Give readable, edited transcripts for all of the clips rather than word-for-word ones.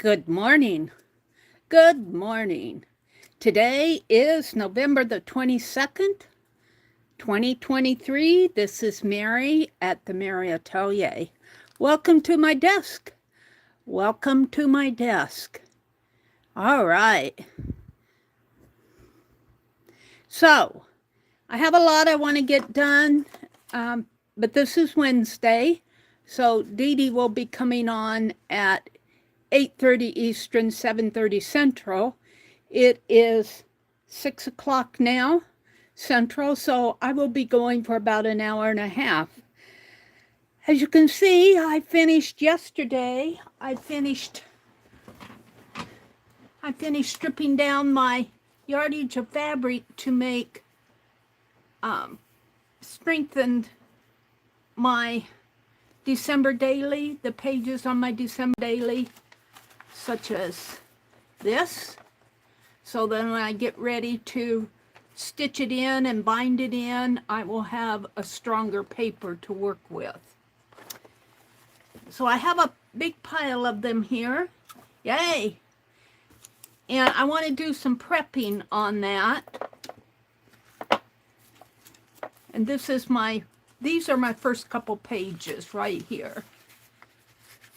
Good morning. Good morning. Today is November the 22nd, 2023. This is Meri at the Meri Atelier. Welcome to my desk. Welcome to my desk. All right. So, I have a lot I want to get done, but this is Wednesday. So, Dee Dee will be coming on at 8:30 Eastern, 7:30 Central. It is 6 o'clock now, Central, so I will be going for about an hour and a half. As you can see, I finished yesterday. I finished stripping down my yardage of fabric to make, strengthened my December daily, the pages on my December daily, such as this. So then when I get ready to stitch it in and bind it in, I will have a stronger paper to work with. So I have a big pile of them here. Yay! And I want to do some prepping on that. And these are my first couple pages right here.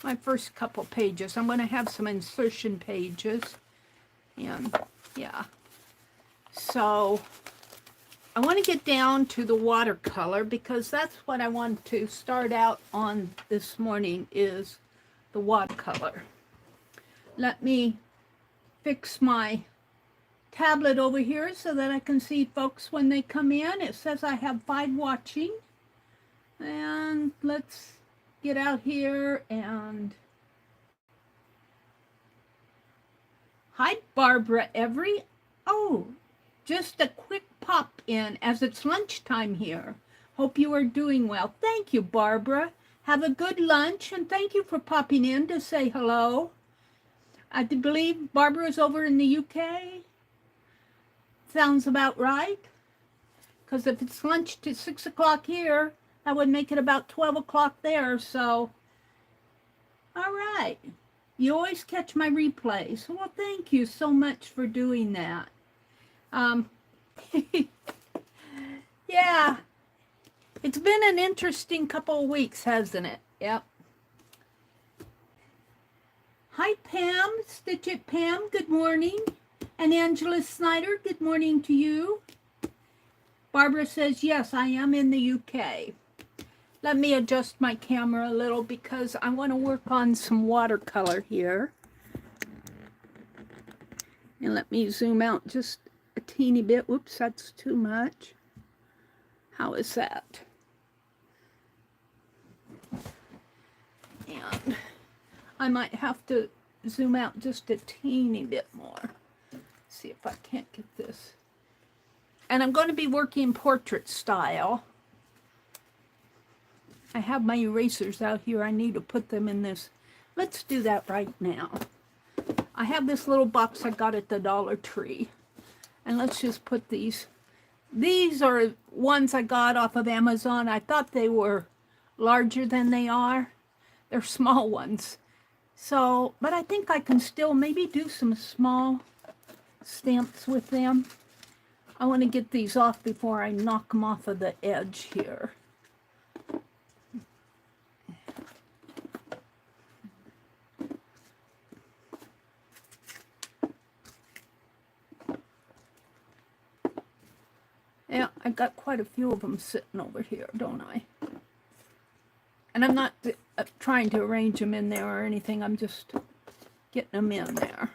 My first couple pages. I'm going to have some insertion pages. And yeah. So I want to get down to the watercolor because that's what I want to start out on this morning is the watercolor. Let me fix my tablet over here so that I can see folks when they come in. It says I have 5 watching. And let's get out here and hi, Barbara Every. Oh, just a quick pop in as it's lunchtime here. Hope you are doing well. Thank you, Barbara. Have a good lunch and thank you for popping in to say hello. I believe Barbara is over in the UK. Sounds about right. Because if it's lunch to 6 o'clock here, that would make it about 12 o'clock there, so. All right. You always catch my replays. Well, thank you so much for doing that. Yeah. It's been an interesting couple of weeks, hasn't it? Yep. Hi, Pam. Stitch It Pam, good morning. And Angela Snyder, good morning to you. Barbara says, yes, I am in the UK. Let me adjust my camera a little because I want to work on some watercolor here. And let me zoom out just a teeny bit. Whoops, that's too much. How is that? And I might have to zoom out just a teeny bit more. See if I can't get this. And I'm going to be working portrait style. I have my erasers out here. I need to put them in this. Let's do that right now. I have this little box I got at the Dollar Tree. And let's just put these. These are ones I got off of Amazon. I thought they were larger than they are. They're small ones. So, but I think I can still maybe do some small stamps with them. I want to get these off before I knock them off of the edge here. Yeah, I got quite a few of them sitting over here, don't I? And I'm not trying to arrange them in there or anything. I'm just getting them in there.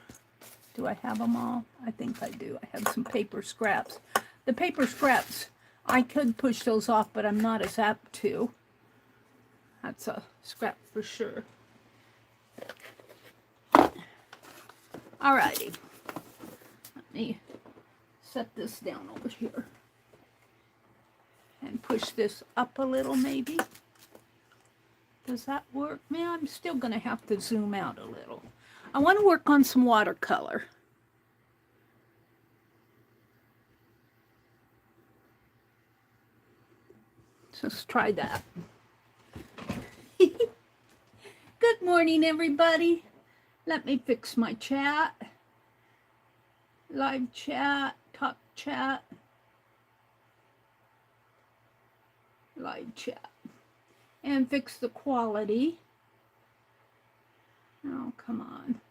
Do I have them all? I think I do. I have some paper scraps. The paper scraps, I could push those off, but I'm not as apt to. That's a scrap for sure. Alrighty. Let me set this down over here. And push this up a little, maybe. Does that work? Man, I'm still going to have to zoom out a little. I want to work on some watercolor. So let's try that. Good morning, everybody. Let me fix my chat. Live chat, talk chat, live chat. And fix the quality. Oh, come on.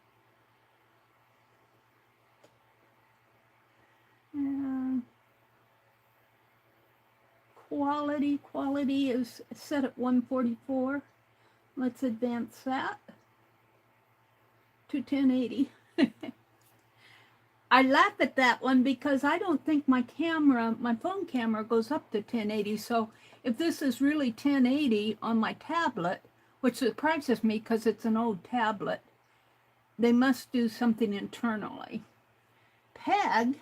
Quality is set at 144. Let's advance that to 1080. I laugh at that one because I don't think my phone camera goes up to 1080. So if this is really 1080 on my tablet, which surprises me because it's an old tablet, they must do something internally. Peg,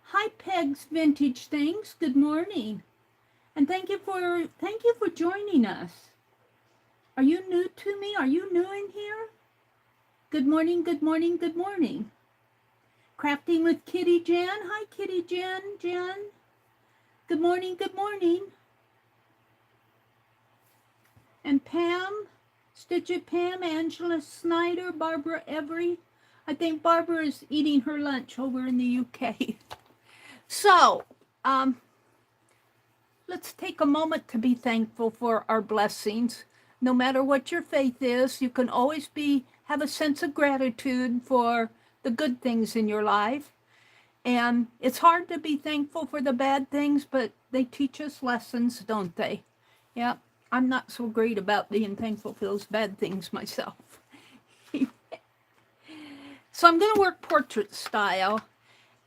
hi Peg's Vintage Things. Good morning, and thank you for joining us. Are you new to me? Are you new in here? Good morning, good morning, good morning. Crafting with Kitty Jen. Hi, Kitty Jen. Good morning, good morning. And Pam, Stitch It Pam, Angela Snyder, Barbara Every. I think Barbara is eating her lunch over in the UK. So, let's take a moment to be thankful for our blessings. No matter what your faith is, you can always have a sense of gratitude for the good things in your life. And it's hard to be thankful for the bad things, but they teach us lessons, don't they? Yeah, I'm not so great about being thankful for those bad things myself. So I'm going to work portrait style.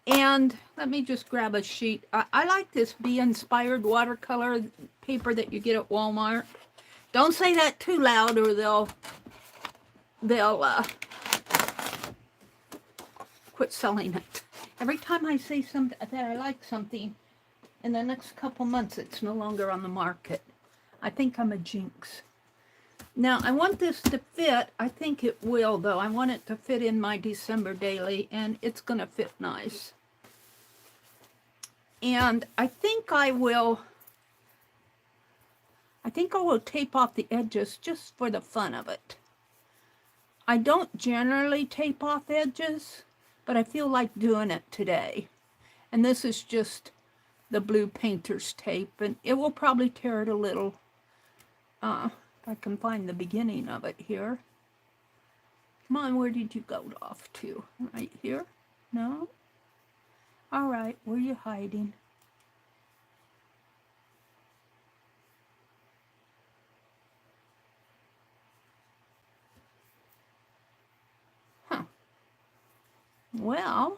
And let me just grab a sheet. I like this Be Inspired watercolor paper that you get at Walmart. Don't say that too loud or they'll quit selling it. Every time I say something that I like something, in the next couple months it's no longer on the market. I think I'm a jinx. Now I want this to fit. I think it will though. I want it to fit in my December daily, and it's going to fit nice. And I think I will tape off the edges just for the fun of it. I don't generally tape off edges, but I feel like doing it today. And this is just the blue painter's tape, and it will probably tear it a little. If I can find the beginning of it here. Come on, where did you go off to? Right here? No? All right, where are you hiding? Huh. Well,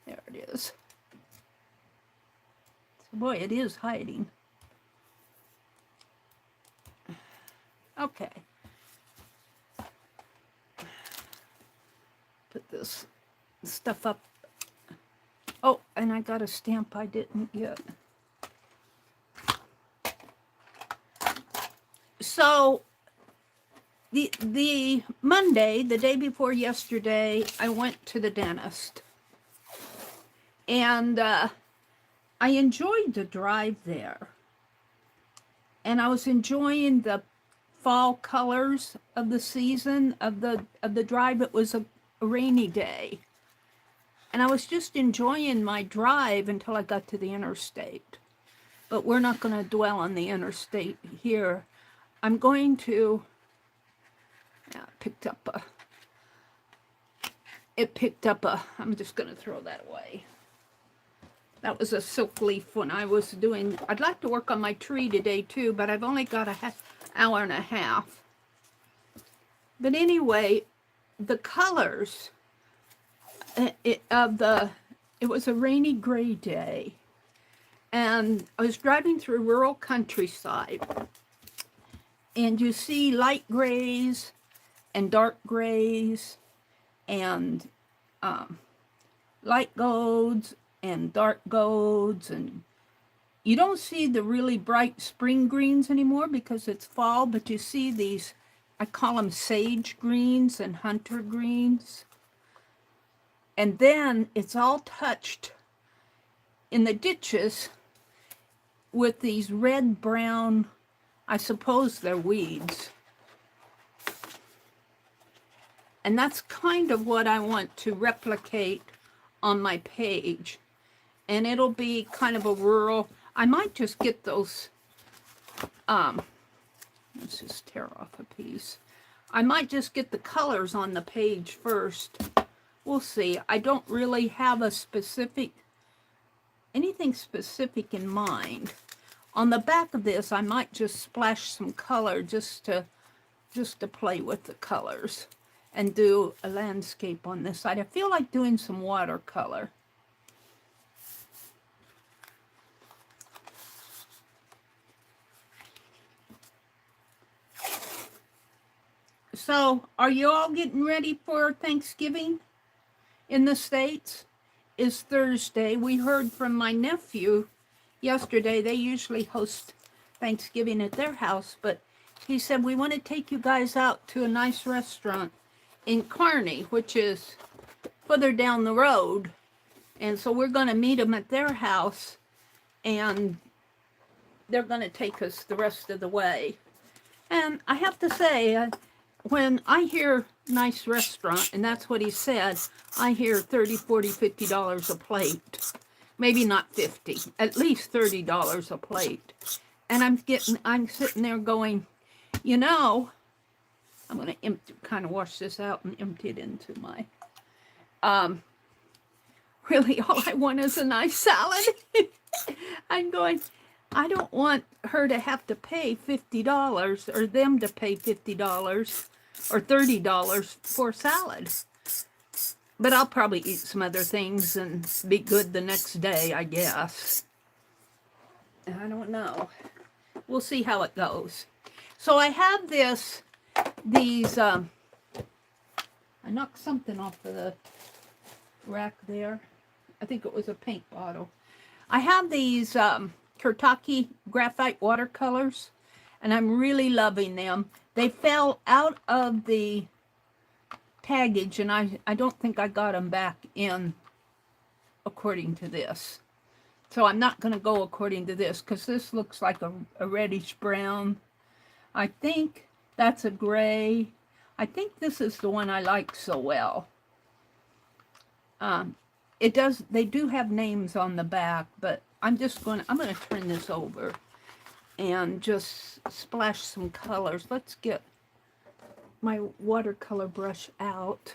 there it is. So boy, it is hiding. Okay. Put this stuff up. Oh, and I got a stamp I didn't get. So the Monday, the day before yesterday, I went to the dentist. And I enjoyed the drive there. And I was enjoying the fall colors of the season of the drive. It was a rainy day. And I was just enjoying my drive until I got to the interstate. But we're not going to dwell on the interstate here. I'm going to, yeah, it picked up a, I'm just going to throw that away. That was a silk leaf when I was doing, I'd like to work on my tree today too, but I've only got an hour and a half. But anyway, the colors it was a rainy gray day, and I was driving through rural countryside, and you see light grays and dark grays and light golds and dark golds, and you don't see the really bright spring greens anymore because it's fall, but you see these, I call them sage greens and hunter greens. And then it's all touched in the ditches with these red-brown, I suppose they're weeds, And that's kind of what I want to replicate on my page. And it'll be kind of a rural, I might just get those, let's just tear off a piece. I might just get the colors on the page first. We'll see. I don't really have a specific, anything specific in mind. On the back of this, I might just splash some color just to play with the colors and do a landscape on this side. I feel like doing some watercolor. So, are you all getting ready for Thanksgiving in the States? It's Thursday. We heard from my nephew yesterday. They usually host Thanksgiving at their house, but he said, we want to take you guys out to a nice restaurant in Kearney, which is further down the road. And so we're going to meet them at their house, and they're going to take us the rest of the way. And I have to say, when I hear nice restaurant, and that's what he said, I hear $30, $40, $50 a plate. Maybe not 50, at least $30 a plate. And I'm sitting there going, you know, I'm going to kind of wash this out and empty it into my, really all I want is a nice salad. I'm going, I don't want her to have to pay $50 or them to pay $50 or $30 for salad. But I'll probably eat some other things and be good the next day, I guess. I don't know. We'll see how it goes. So I have these, I knocked something off of the rack there. I think it was a paint bottle. I have these Kurtaki graphite watercolors, and I'm really loving them. They fell out of the package, and I don't think I got them back in according to this. So I'm not going to go according to this, because this looks like a reddish brown. I think that's a gray. I think this is the one I like so well. They do have names on the back, but I'm going to turn this over and just splash some colors. Let's get my watercolor brush out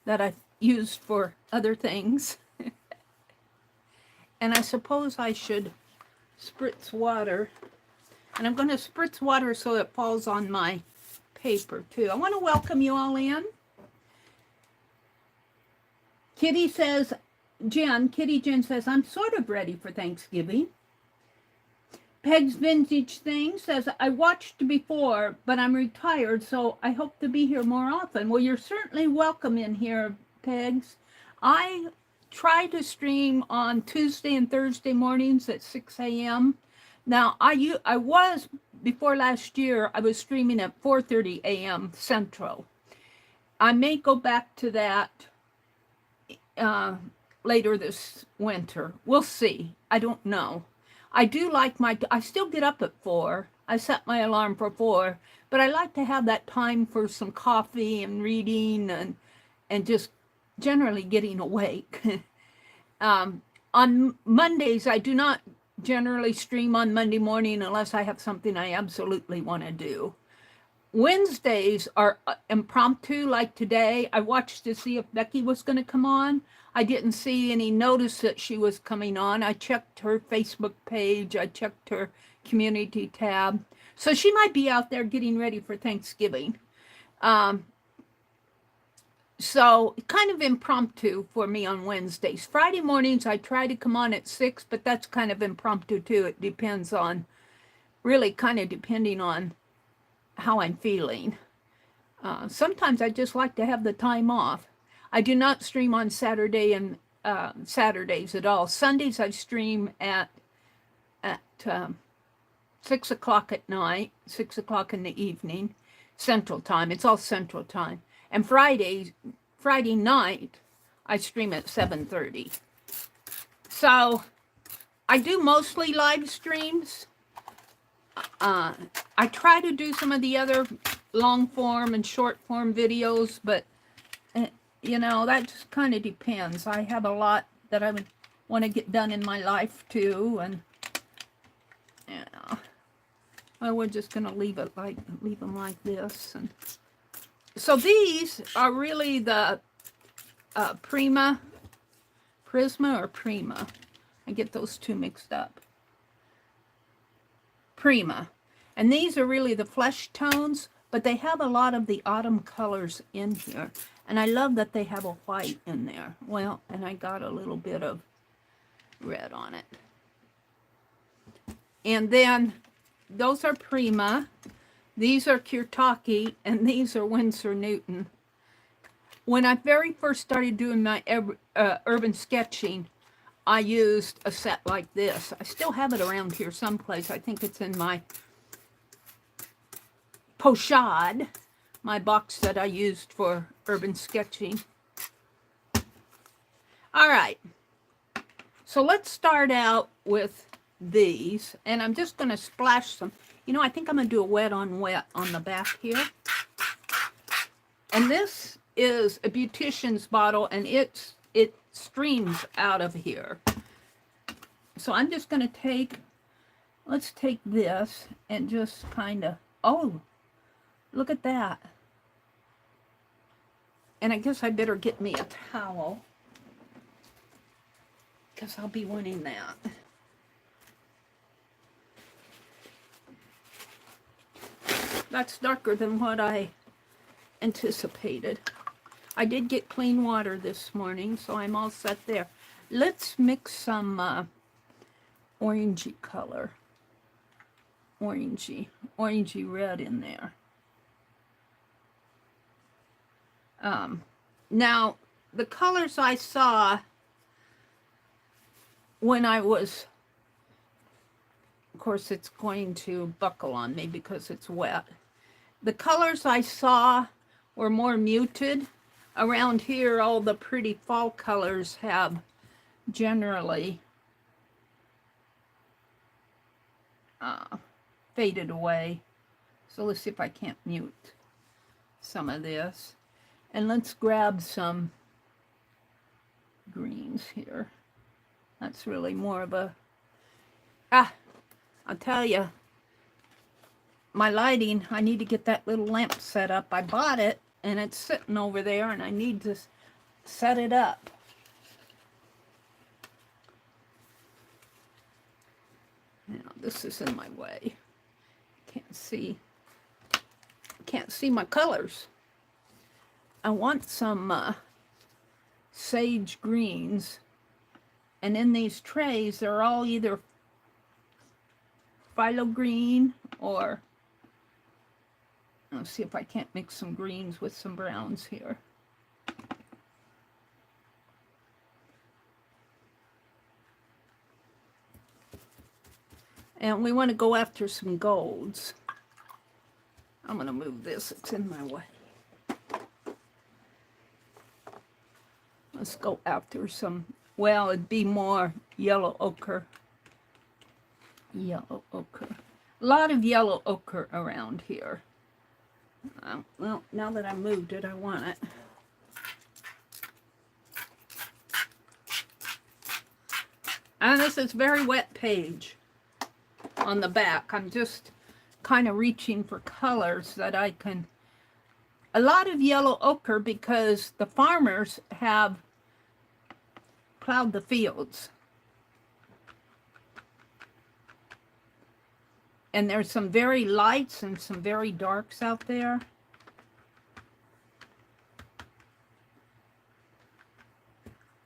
that I've used for other things. And I suppose I should spritz water. And I'm going to spritz water so it falls on my paper too. I want to welcome you all in. Kitty Jen says, I'm sort of ready for Thanksgiving. Peg's Vintage Thing says, I watched before, but I'm retired, so I hope to be here more often. Well, you're certainly welcome in here, Pegs. I try to stream on Tuesday and Thursday mornings at 6 a.m. Now, I was, before last year, I was streaming at 4:30 a.m. Central. I may go back to that later this winter. We'll see. I don't know. I do like I still get up at 4. I set my alarm for 4, but I like to have that time for some coffee and reading and just generally getting awake. On Mondays, I do not generally stream on Monday morning unless I have something I absolutely want to do. Wednesdays are impromptu, like today. I watched to see if Becky was going to come on. I didn't see any notice that she was coming on. I checked her Facebook page. I checked her community tab. So she might be out there getting ready for Thanksgiving. So kind of impromptu for me on Wednesdays. Friday mornings, I try to come on at 6, but that's kind of impromptu too. It depends on, really kind of depending on how I'm feeling. Sometimes I just like to have the time off. I do not stream on Saturday and Saturdays at all. Sundays I stream at 6 o'clock at night, 6 o'clock in the evening, Central Time. It's all Central Time. And Friday night, I stream at 7:30. So I do mostly live streams. I try to do some of the other long form and short form videos, but you know, that just kind of depends. I have a lot that I would want to get done in my life too, and you know, well, we're just gonna leave them like this. And so these are really the Prisma or Prima. I get those two mixed up. Prima. And these are really the flesh tones, but they have a lot of the autumn colors in here. And I love that they have a white in there. Well, and I got a little bit of red on it. And then those are Prima. These are Kirtaki, and these are Winsor Newton. When I very first started doing my urban sketching, I used a set like this. I still have it around here someplace. I think it's in my pochade, my box that I used for urban sketching. All right, so let's start out with these, and I'm just going to splash some. You know, I think I'm going to do a wet on wet on the back here. And this is a beautician's bottle, and it streams out of here. So I'm just going to let's take this and just kind of, oh, look at that. And I guess I better get me a towel, because I'll be wanting that. That's darker than what I anticipated. I did get clean water this morning, so I'm all set there. Let's mix some orangey color. Orangey red in there. Now, the colors I saw when I was, of course it's going to buckle on me because it's wet. The colors I saw were more muted. Around here, all the pretty fall colors have generally faded away. So let's see if I can't mute some of this. And let's grab some greens here. That's really more of a, I'll tell you, my lighting, I need to get that little lamp set up. I bought it, and it's sitting over there, and I need to set it up. Now, this is in my way. Can't see my colors. I want some sage greens, and in these trays, they're all either phthalo green or, let's see if I can't mix some greens with some browns here. And we want to go after some golds. I'm going to move this, it's in my way. Let's go after some, well, it'd be more yellow ochre. Yellow ochre. A lot of yellow ochre around here. Well, now that I moved it, I want it. And this is very wet page on the back. I'm just kind of reaching for colors that I can. A lot of yellow ochre because the farmers have plowed the fields. And there's some very lights and some very darks out there.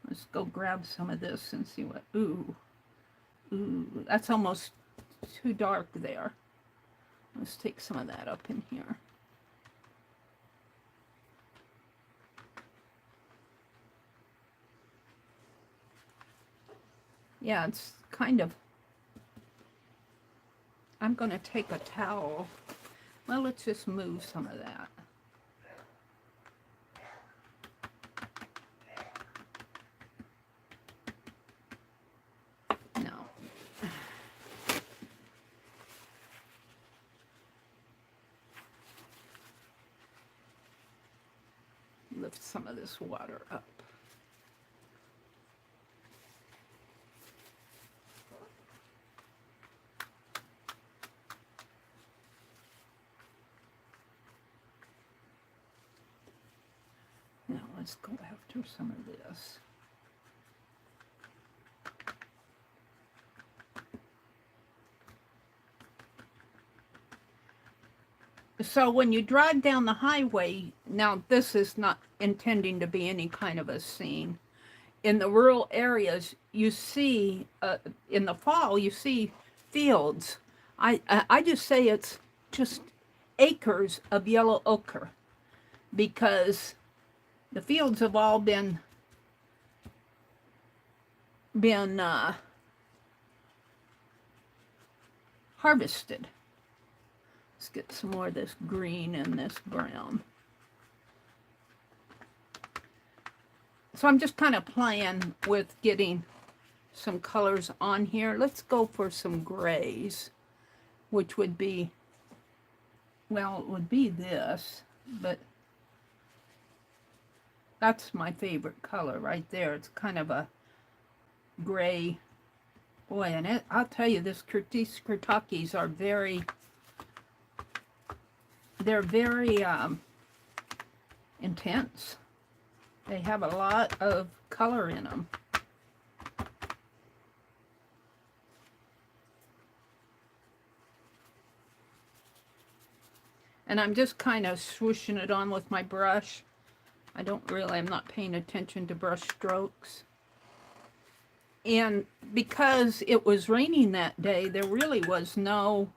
Let's go grab some of this and see what, ooh, that's almost too dark there. Let's take some of that up in here. Yeah, it's kind of, I'm going to take a towel. Well, let's just move some of that. No. lift some of this water up. Now let's go after some of this. So when you drive down the highway, now this is not intending to be any kind of a scene. In the rural areas, you see, in the fall, you see fields. I just say it's just acres of yellow ochre, because the fields have all been harvested. Let's get some more of this green and this brown. So I'm just kind of playing with getting some colors on here. Let's go for some grays, which would be, well, it would be this, but that's my favorite color right there. It's kind of a gray. Boy, and I'll tell you, these Kurtakis are very, they're very intense. They have a lot of color in them. And I'm just kind of swooshing it on with my brush. I'm not paying attention to brush strokes. And because it was raining that day, there was no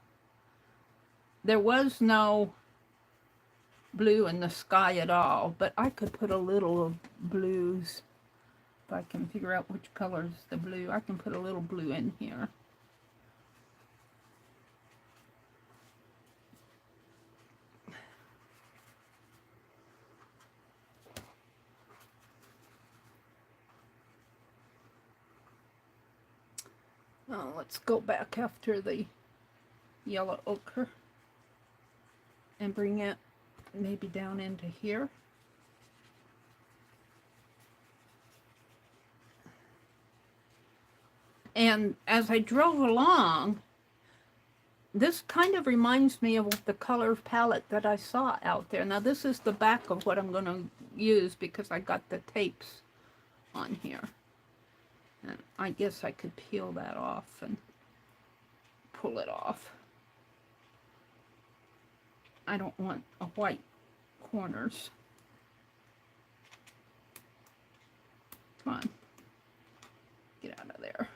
blue in the sky at all, but I could put a little of blues. If I can figure out which color is the blue, I can put a little blue in here. Oh, let's go back after the yellow ochre and bring it maybe down into here. And as I drove along, this kind of reminds me of the color palette that I saw out there. Now this is the back of what I'm going to use, because I got the tapes on here. And I guess I could peel that off and pull it off. I don't want a white corners. Come on. Get out of there.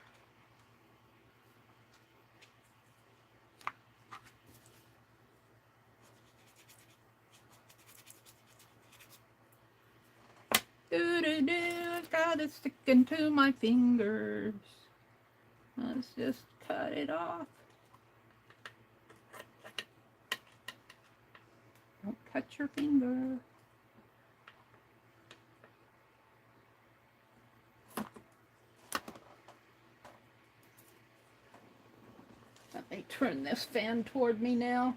Do-do-do, it's got it sticking to my fingers. Let's just cut it off. Don't cut your finger. Let me turn this fan toward me now.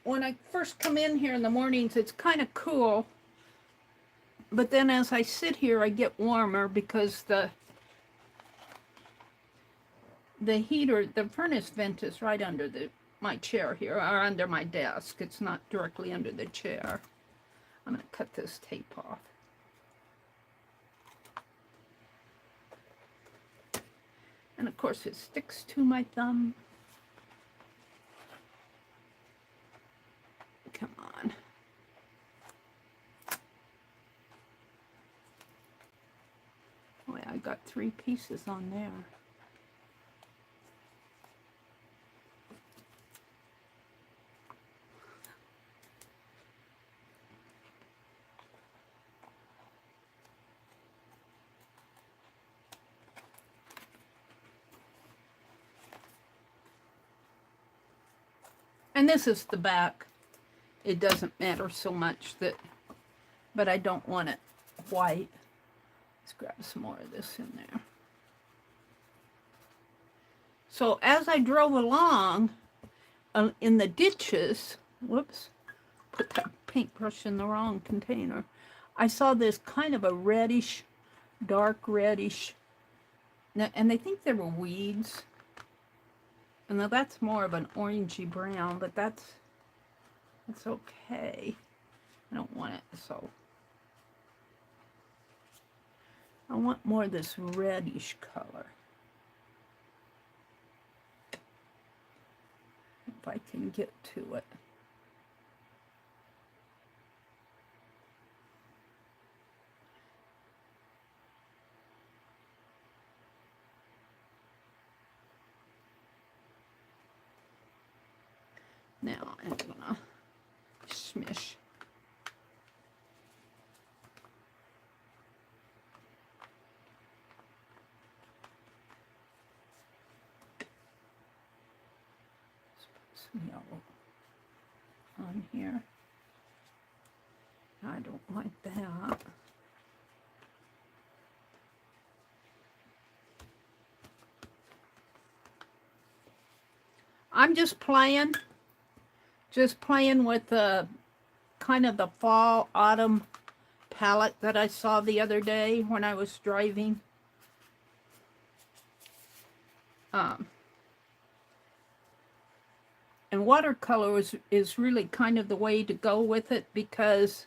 When I first come in here in the mornings, it's kind of cool. But then as I sit here, I get warmer, because the heater, the furnace vent is right under my chair here, or under my desk. It's not directly under the chair. I'm going to cut this tape off. And of course it sticks to my thumb. Come on. Boy, I got 3 pieces on there. And this is the back. It doesn't matter so much but I don't want it white. Let's grab some more of this in there. So as I drove along in the ditches, whoops, put that paintbrush in the wrong container. I saw this kind of a reddish, dark reddish, and I think they were weeds. And now that's more of an orangey brown, but that's okay. I don't want it, so I want more of this reddish color. If I can get to it. Now I'm gonna smish. Let's put some yellow on here. I don't like that. I'm just playing with the kind of the fall autumn palette that I saw the other day when I was driving. And watercolor is really kind of the way to go with it because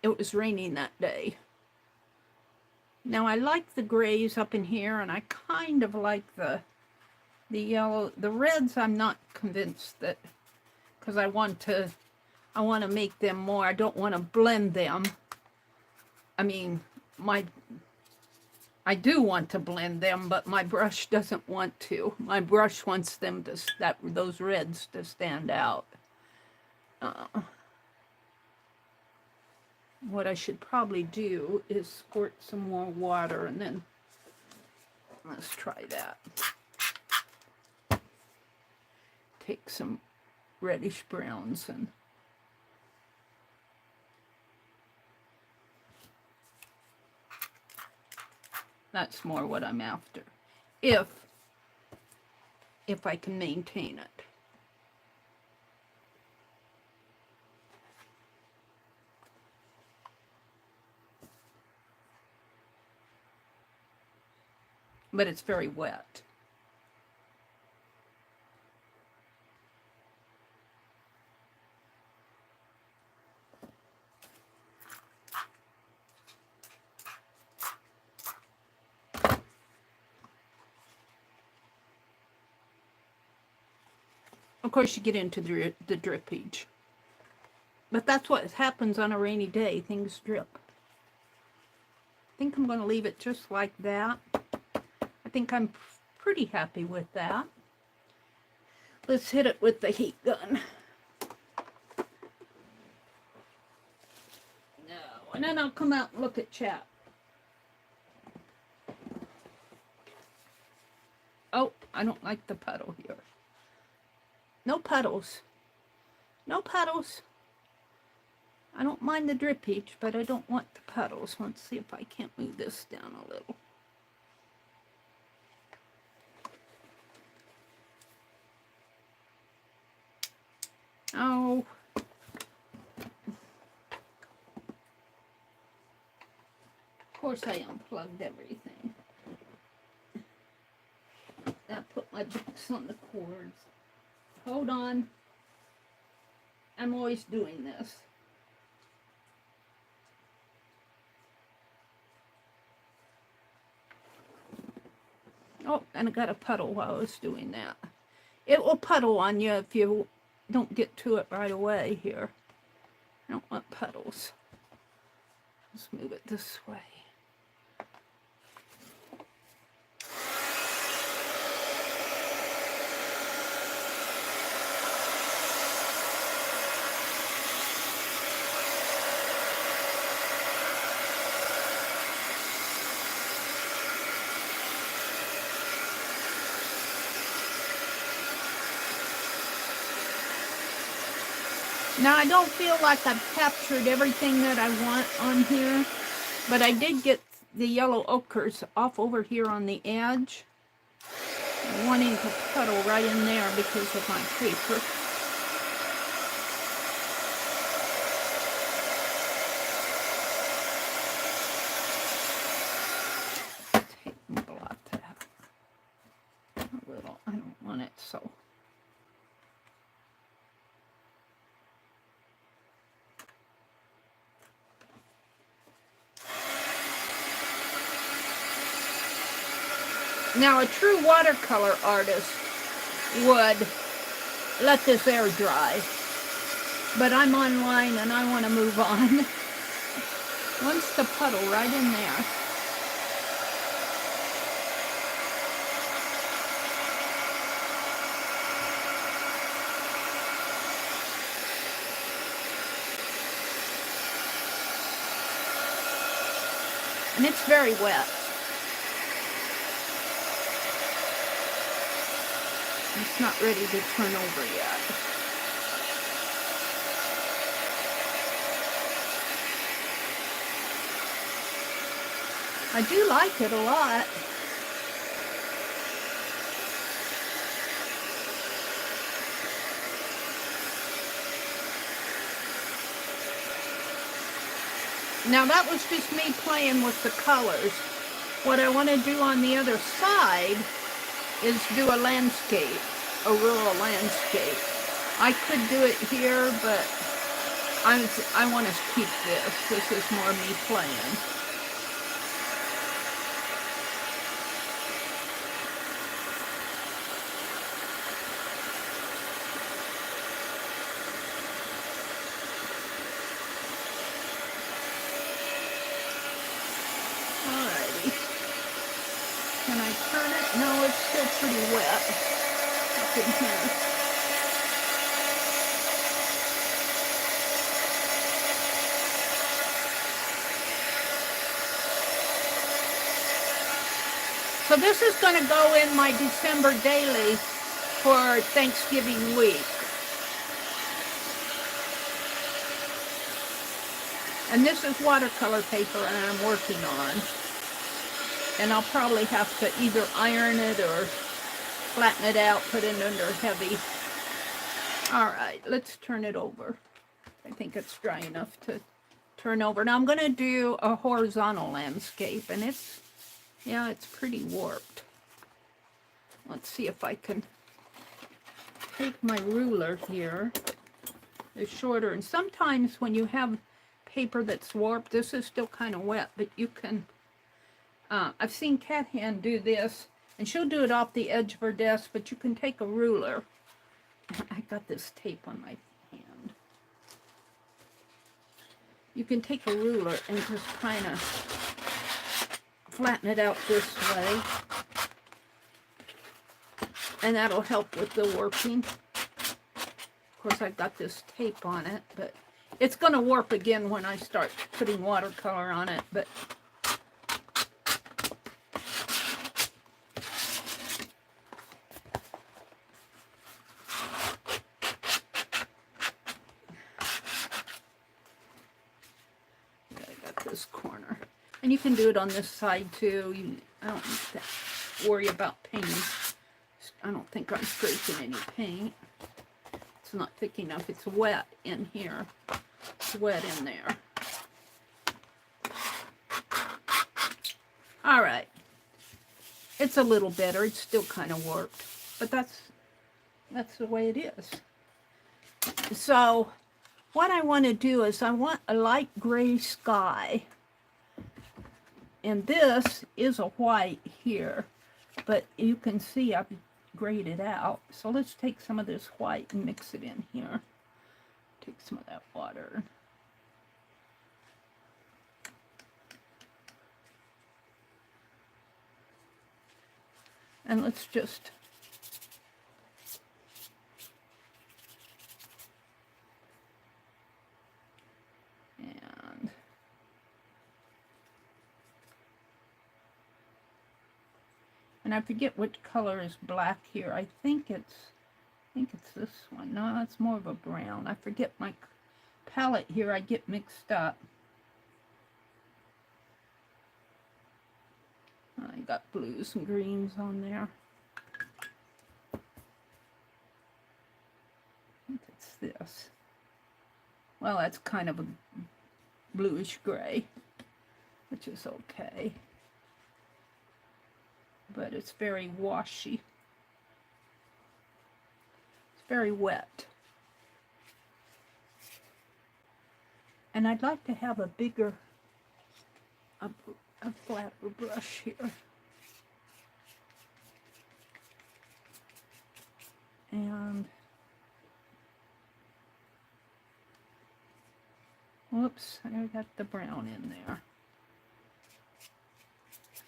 it was raining that day. Now I like the grays up in here, and I kind of like the yellow. The reds I'm not convinced that, because I want to make them more. I don't want to blend them. I mean, I do want to blend them, but my brush doesn't want to. My brush wants them to those reds to stand out. What I should probably do is squirt some more water, and then let's try that. Take some reddish browns and that's more what I'm after, if I can maintain it. But it's very wet. Of course, you get into the drippage. But that's what happens on a rainy day. Things drip. I think I'm going to leave it just like that. I think I'm pretty happy with that. Let's hit it with the heat gun. No, and then I'll come out and look at chat. Oh, I don't like the puddle here. No puddles. No puddles. I don't mind the drippage, but I don't want the puddles. Let's see if I can't move this down a little. Oh. Of course I unplugged everything. I put my books on the cords. Hold on. I'm always doing this. Oh, and I got a puddle while I was doing that. It will puddle on you if you don't get to it right away here. I don't want puddles. Let's move it this way. Now, I don't feel like I've captured everything that I want on here, but I did get the yellow ochres off over here on the edge. I'm wanting to puddle right in there because of my paper. Now, a true watercolor artist would let this air dry, but I'm online and I want to move on. Once the puddle right in there. And it's very wet. It's not ready to turn over yet. I do like it a lot. Now that was just me playing with the colors. What I want to do on the other side is do a landscape, a rural landscape. I could do it here, but I want to keep this. This is more me playing. Can I turn it? No, it's still pretty wet up in here. So this is going to go in my December daily for Thanksgiving week. And this is watercolor paper and I'm working on. And I'll probably have to either iron it or flatten it out, put it under heavy. All right, let's turn it over. I think it's dry enough to turn over. Now I'm going to do a horizontal landscape, and it's pretty warped. Let's see if I can take my ruler here. It's shorter, and sometimes when you have paper that's warped, this is still kind of wet, but you can... I've seen Cat Hand do this, and she'll do it off the edge of her desk, but you can take a ruler. I got this tape on my hand. You can take a ruler and just kind of flatten it out this way. And that'll help with the warping. Of course, I've got this tape on it, but it's going to warp again when I start putting watercolor on it, but... this corner, and you can do it on this side too. I don't need to worry about paint. I don't think I'm scraping any paint. It's not thick enough. It's wet in here. It's wet in there. All right. It's a little better. It's still kind of warped, but that's the way it is. So what I want to do is I want a light gray sky. And this is a white here, but you can see I've grayed it out. So let's take some of this white and mix it in here. Take some of that water. And let's just... And I forget which color is black here. I think it's this one. No, it's more of a brown. I forget my palette here. I get mixed up. I got blues and greens on there. I think it's this. Well, that's kind of a bluish gray, which is okay. But it's very washy. It's very wet. And I'd like to have a bigger, a flatter brush here. And whoops, I got the brown in there.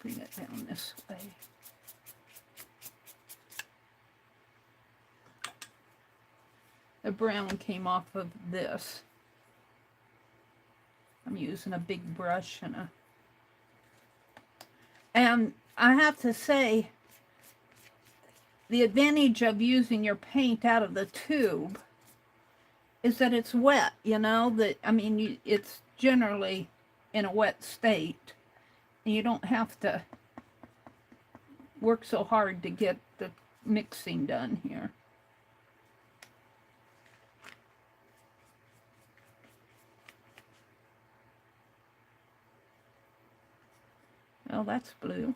Bring it down this way. The brown came off of this. I'm using a big brush and I have to say, the advantage of using your paint out of the tube is that it's wet, you know, it's generally in a wet state, and you don't have to work so hard to get the mixing done here. Well, that's blue.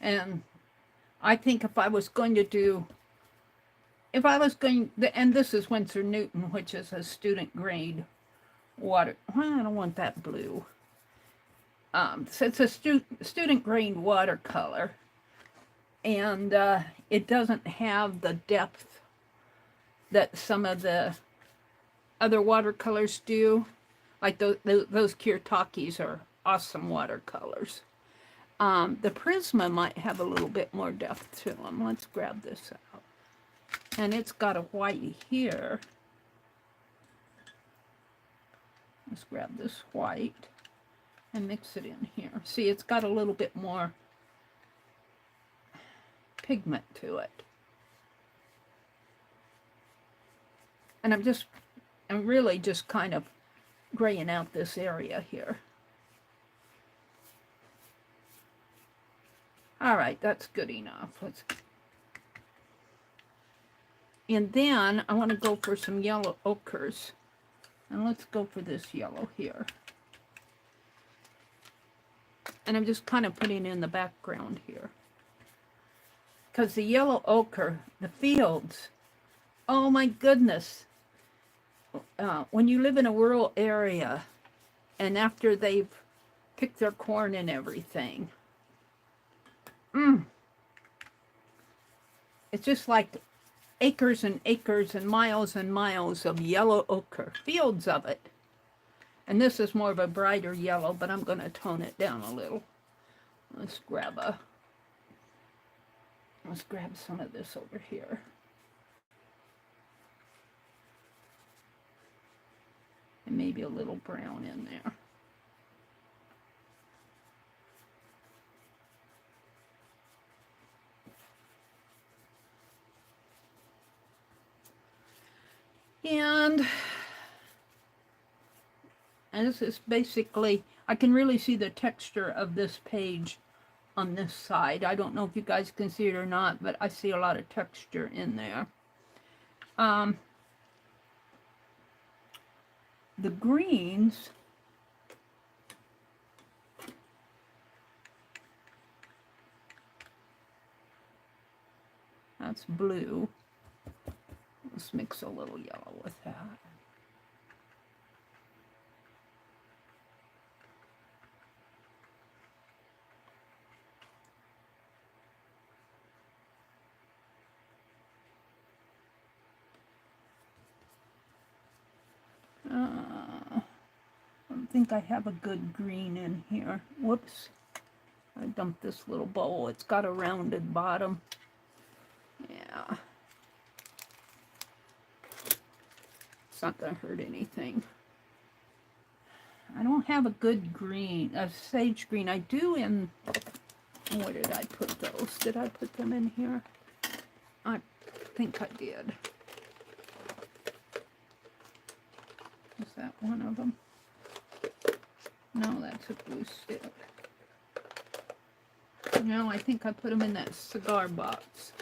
And I think if I was going to do, and this is Winsor Newton, which is a student grade water, well, I don't want that blue. So it's a student grade watercolor, and it doesn't have the depth that some of the other watercolors do. Like those Kirtakis are awesome watercolors. The Prisma might have a little bit more depth to them. Let's grab this out. And it's got a white here. Let's grab this white and mix it in here. See, it's got a little bit more pigment to it. And I'm really just kind of graying out this area here. All right, that's good enough. And then I want to go for some yellow ochres. And let's go for this yellow here. And I'm just kind of putting in the background here. Because the yellow ochre, the fields, oh my goodness. When you live in a rural area, and after they've picked their corn and everything, it's just like acres and acres and miles of yellow ochre, fields of it. And this is more of a brighter yellow, but I'm going to tone it down a little. Let's grab some of this over here. And maybe a little brown in there. And this is basically, I can really see the texture of this page on this side. I don't know if you guys can see it or not, but I see a lot of texture in there. The greens, that's blue. Let's mix a little yellow with that. I don't think I have a good green in here. Whoops. I dumped this little bowl. It's got a rounded bottom. Yeah. It's not going to hurt anything. I don't have a good green, a sage green. I do in, where did I put those? Did I put them in here? I think I did. Is that one of them? No, that's a blue stick. No, I think I put them in that cigar box.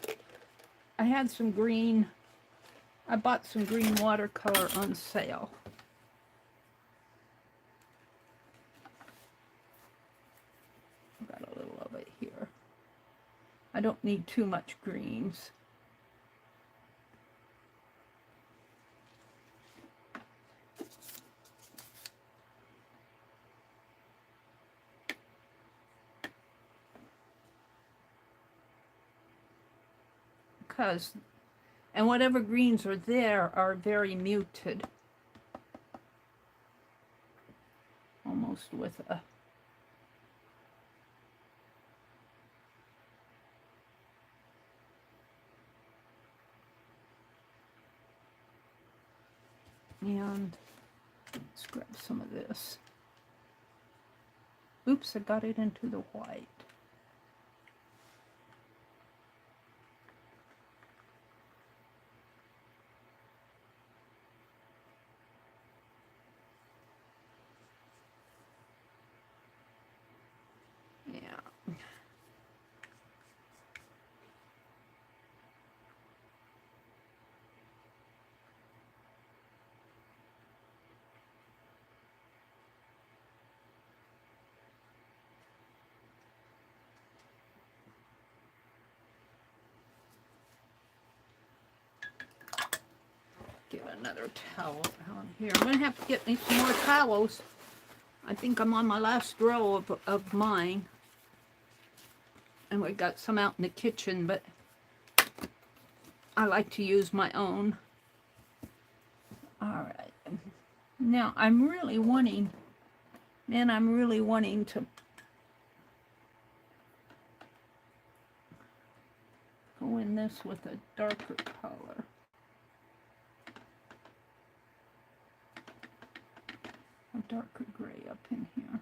I had some green. I bought some green watercolor on sale. Got a little of it here. I don't need too much greens. because, and whatever greens are there are very muted. Almost with a and let's grab some of this. Oops, I got it into the white. Yeah. Get another towel out here. I'm gonna have to get me some more towels. I think I'm on my last row of mine. And we got some out in the kitchen, but I like to use my own. All right. Now I'm really wanting, man, I'm really wanting to go in this with a darker color. A darker gray up in here.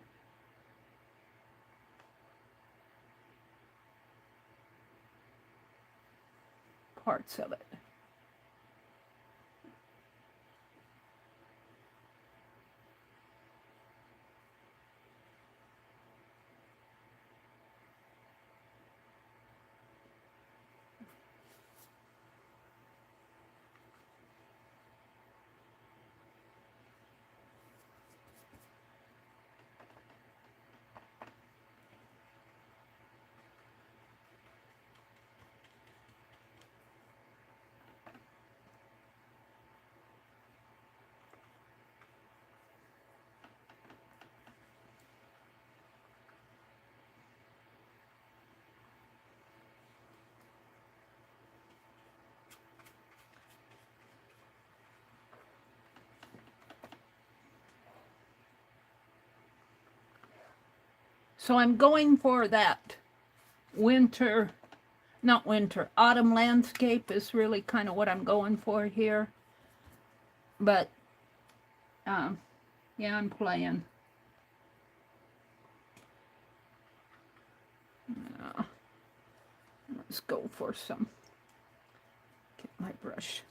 Parts of it. So I'm going for that winter, not winter, autumn landscape is really kind of what I'm going for here. But, yeah, I'm playing. Let's go for some, get my brush.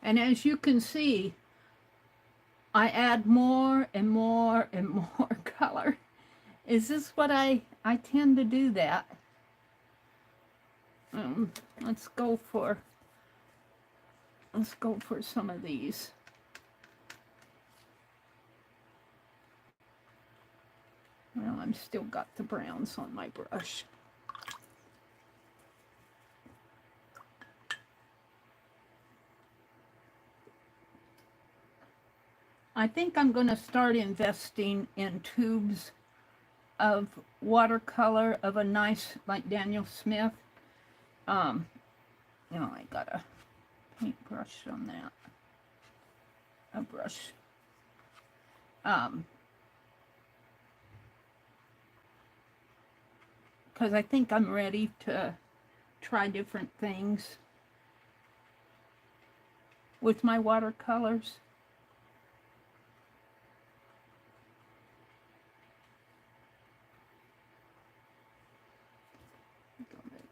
And as you can see, I add more and more and more color. Is this what I tend to do that? Let's go for some of these. Well, I'm still got the browns on my brush. I think I'm going to start investing in tubes of watercolor of a nice, like Daniel Smith. You know, I got a paintbrush on that. A brush. Because I think I'm ready to try different things with my watercolors.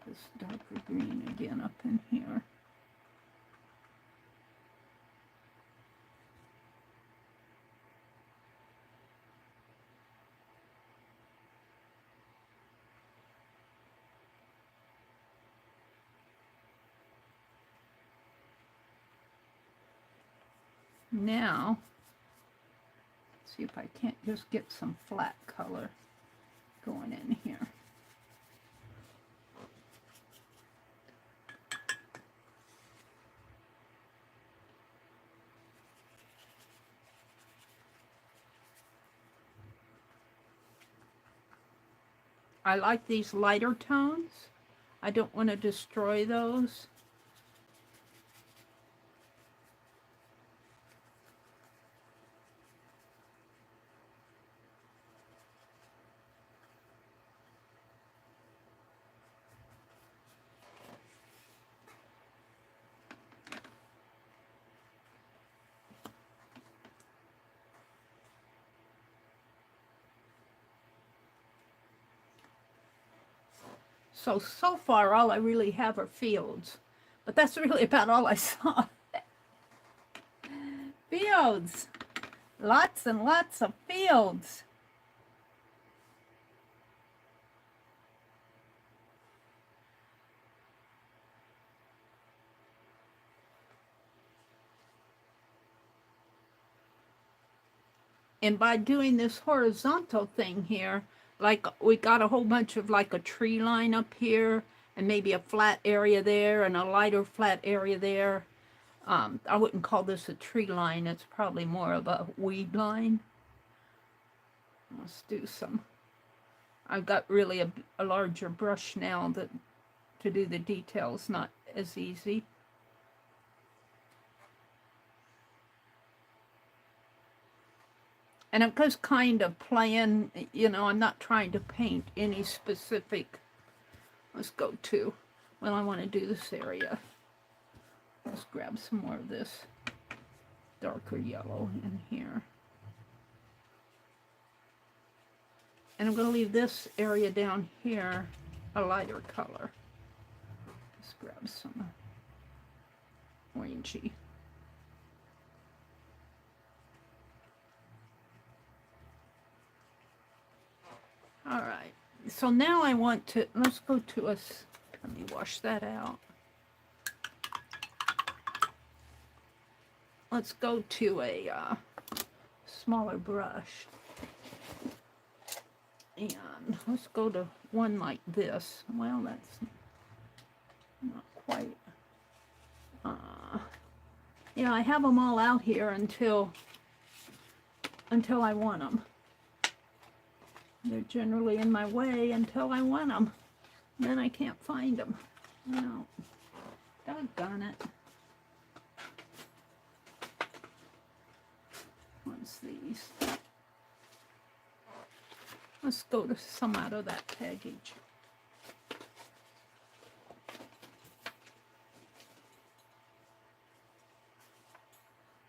This darker green again up in here. Now, let's See if I can't just get some flat color going in here. I like these lighter tones. I don't want to destroy those. So far, all I really have are fields. But that's really about all I saw. Fields. Lots and lots of fields. And by doing this horizontal thing here, like we got a whole bunch of like a tree line up here and maybe a flat area there and a lighter flat area there. I wouldn't call this a tree line. It's probably more of a weed line. Let's do some. I've got really a larger brush now that to do the details not as easy. And I'm just kind of playing, you know, I'm not trying to paint any specific. Let's go to, well, I want to do this area. Let's grab some more of this darker yellow in here. And I'm going to leave this area down here a lighter color. Let's grab some orangey. All right, so now I want to, let's go to us, let me wash that out. Let's go to a smaller brush. And let's go to one like this. Well, that's not quite. Yeah, I have them all out here until I want them. They're generally in my way until I want them. Then I can't find them. No, doggone it. What's these? Let's go to some out of that package.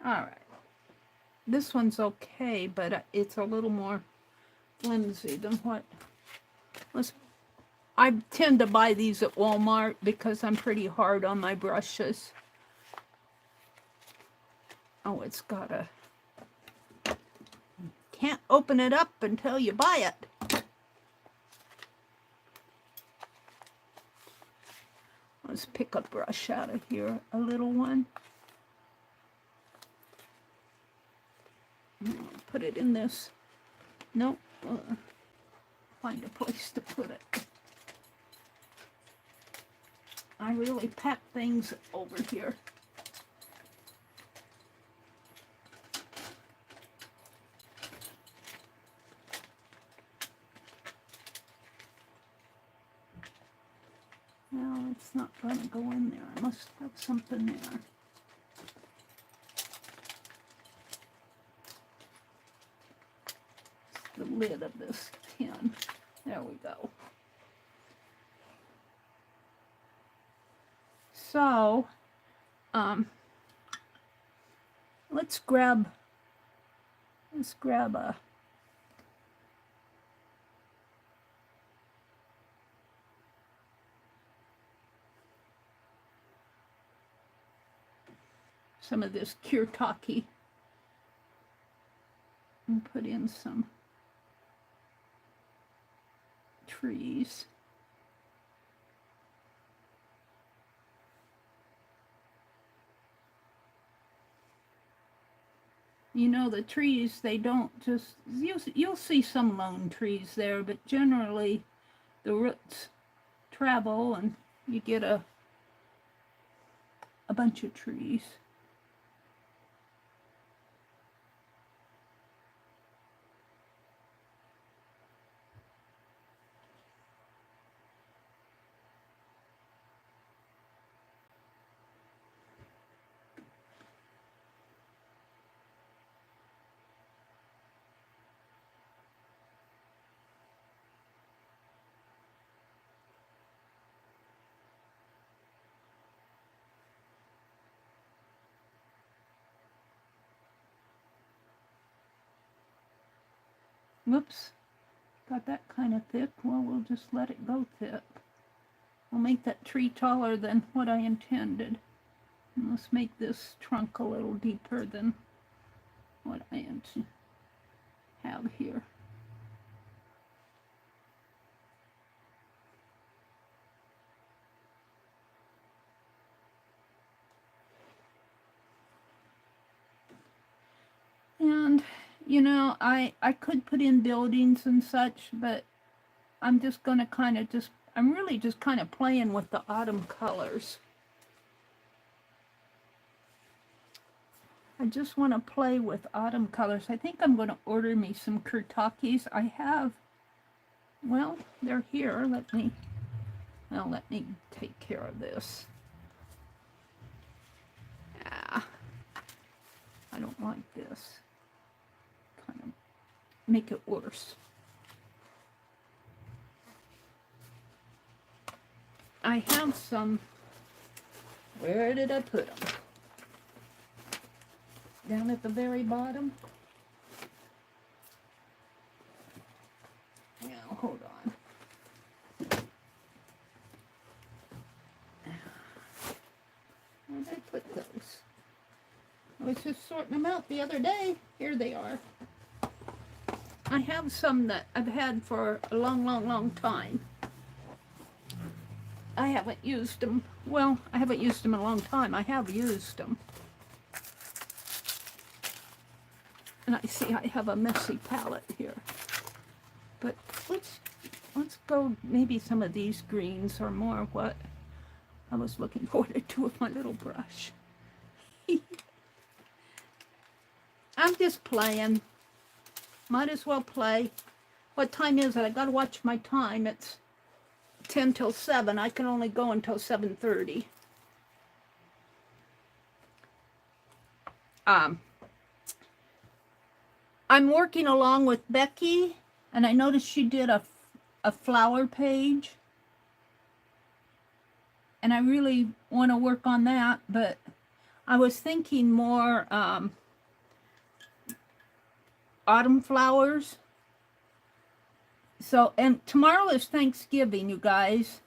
All right. This one's okay, but it's a little more flimsy than what. I tend to buy these at Walmart because I'm pretty hard on my brushes. Oh, it's got a... Can't open it up until you buy it. Let's pick a brush out of here, a little one. Put it in this. Nope. Find a place to put it. I really pack things over here. No, it's not going to go in there. I must have something there. It's the lid of this tin. There we go. So, let's grab a some of this Kirtaki and put in some trees. You know, the trees, they don't just, you'll see some lone trees there, but generally the roots travel and you get a bunch of trees. Whoops, got that kind of thick. Well, we'll just let it go thick. I'll make that tree taller than what I intended. And let's make this trunk a little deeper than what I have here. And, you know, I could put in buildings and such, but I'm just going to kind of I'm really just kind of playing with the autumn colors. I just want to play with autumn colors. I think I'm going to order me some Kurtakis. I have, well, they're here. Let me take care of this. Ah, I don't like this. Kind of make it worse. I have some, where did I put them? Down at the very bottom. Now, hold on. Where did I put those? I was just sorting them out the other day. Here they are. I have some that I've had for a long, long, long time. I haven't used them. Well, I haven't used them in a long time. I have used them. And I see I have a messy palette here. But let's go, maybe some of these greens are more what I was looking forward to do with my little brush. I'm just playing. Might as well play. What time is it? I gotta watch my time. It's 10 till 7. I can only go until 7:30. I'm working along with Becky, and I noticed she did a flower page. And I really want to work on that, but I was thinking more autumn flowers. So, and tomorrow is Thanksgiving, you guys.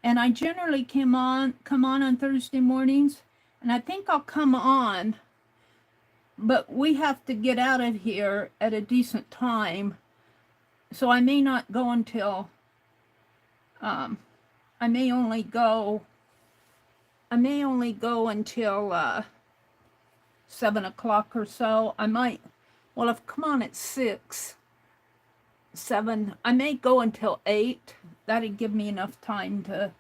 And I generally come on Thursday mornings, and I think I'll come on, but we have to get out of here at a decent time. So I may not go until, I may only go until 7 o'clock or so. I might, well, if I come on at 6, 7, I may go until 8. That'd give me enough time to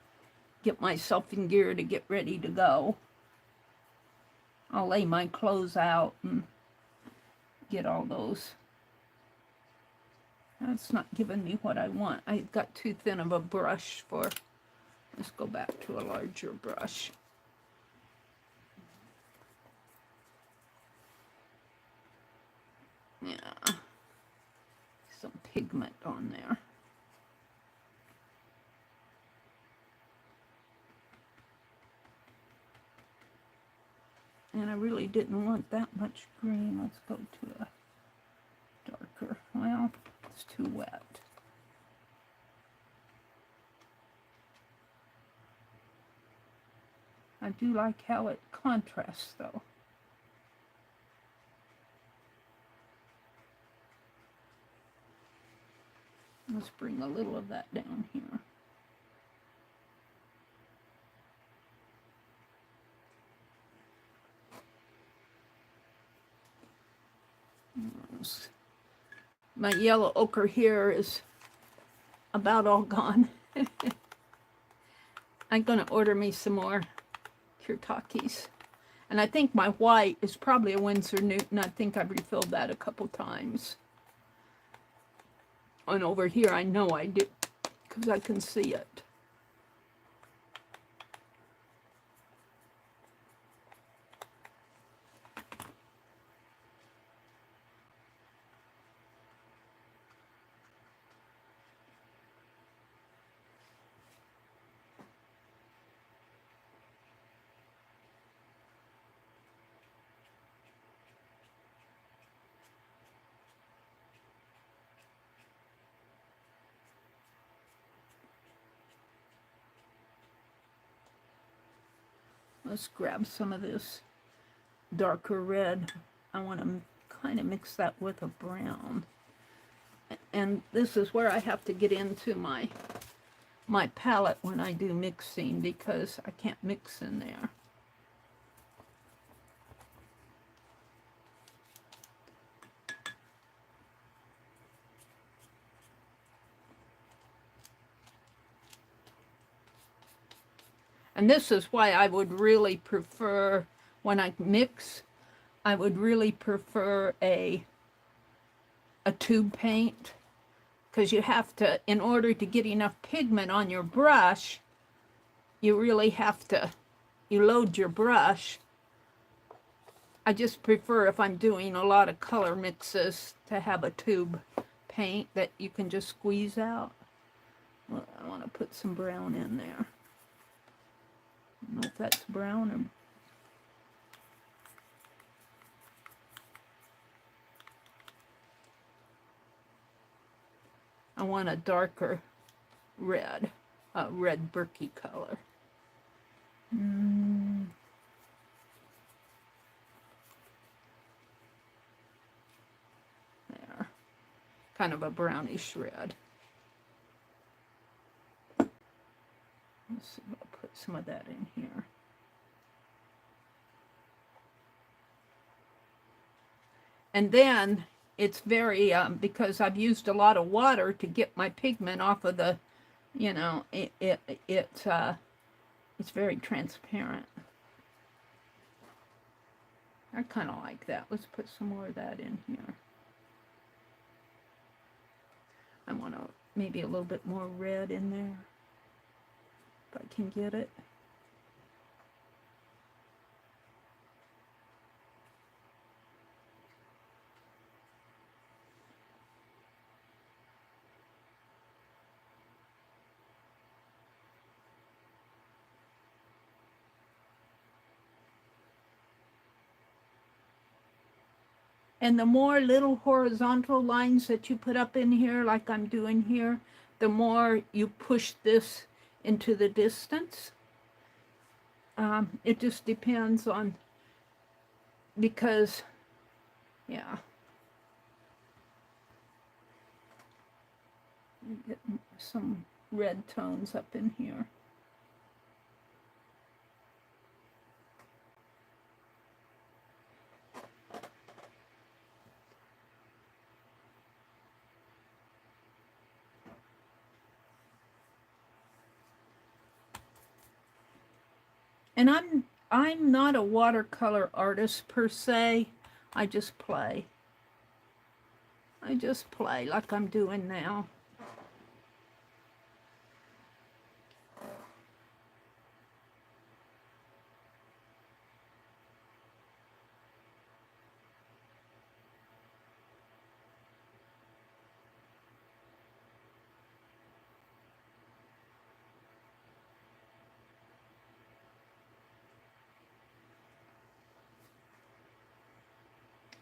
get myself in gear to get ready to go. I'll lay my clothes out and get all those. That's not giving me what I want. I've got too thin of a brush for, let's go back to a larger brush. Yeah, some pigment on there. And I really didn't want that much green. Let's go to a darker. Well, it's too wet. I do like how it contrasts, though. Let's bring a little of that down here. Abrams. My yellow ochre here is about all gone. I'm going to order me some more Kirtakis. And I think my white is probably a Winsor Newton. I think I've refilled that a couple times. And over here I know I do, because I can see it. Let's grab some of this darker red. I want to kind of mix that with a brown. And this is where I have to get into my palette when I do mixing, because I can't mix in there. And this is why I would really prefer, when I mix, I would really prefer a tube paint, because you have to, in order to get enough pigment on your brush, you really have to, you load your brush. I just prefer, if I'm doing a lot of color mixes, to have a tube paint that you can just squeeze out. Well, I want to put some brown in there. I don't know if that's brown or... I want a darker red, a red Berkey color. There. Kind of a brownish red. Let's see if I'll put some of that in here. And then it's very, because I've used a lot of water to get my pigment off of the, you know, it's very transparent. I kind of like that. Let's put some more of that in here. I want to maybe a little bit more red in there, if I can get it. And the more little horizontal lines that you put up in here, like I'm doing here, the more you push this into the distance. It just depends on, because, yeah. Get some red tones up in here. And I'm not a watercolor artist per se. I just play. I just play like I'm doing now.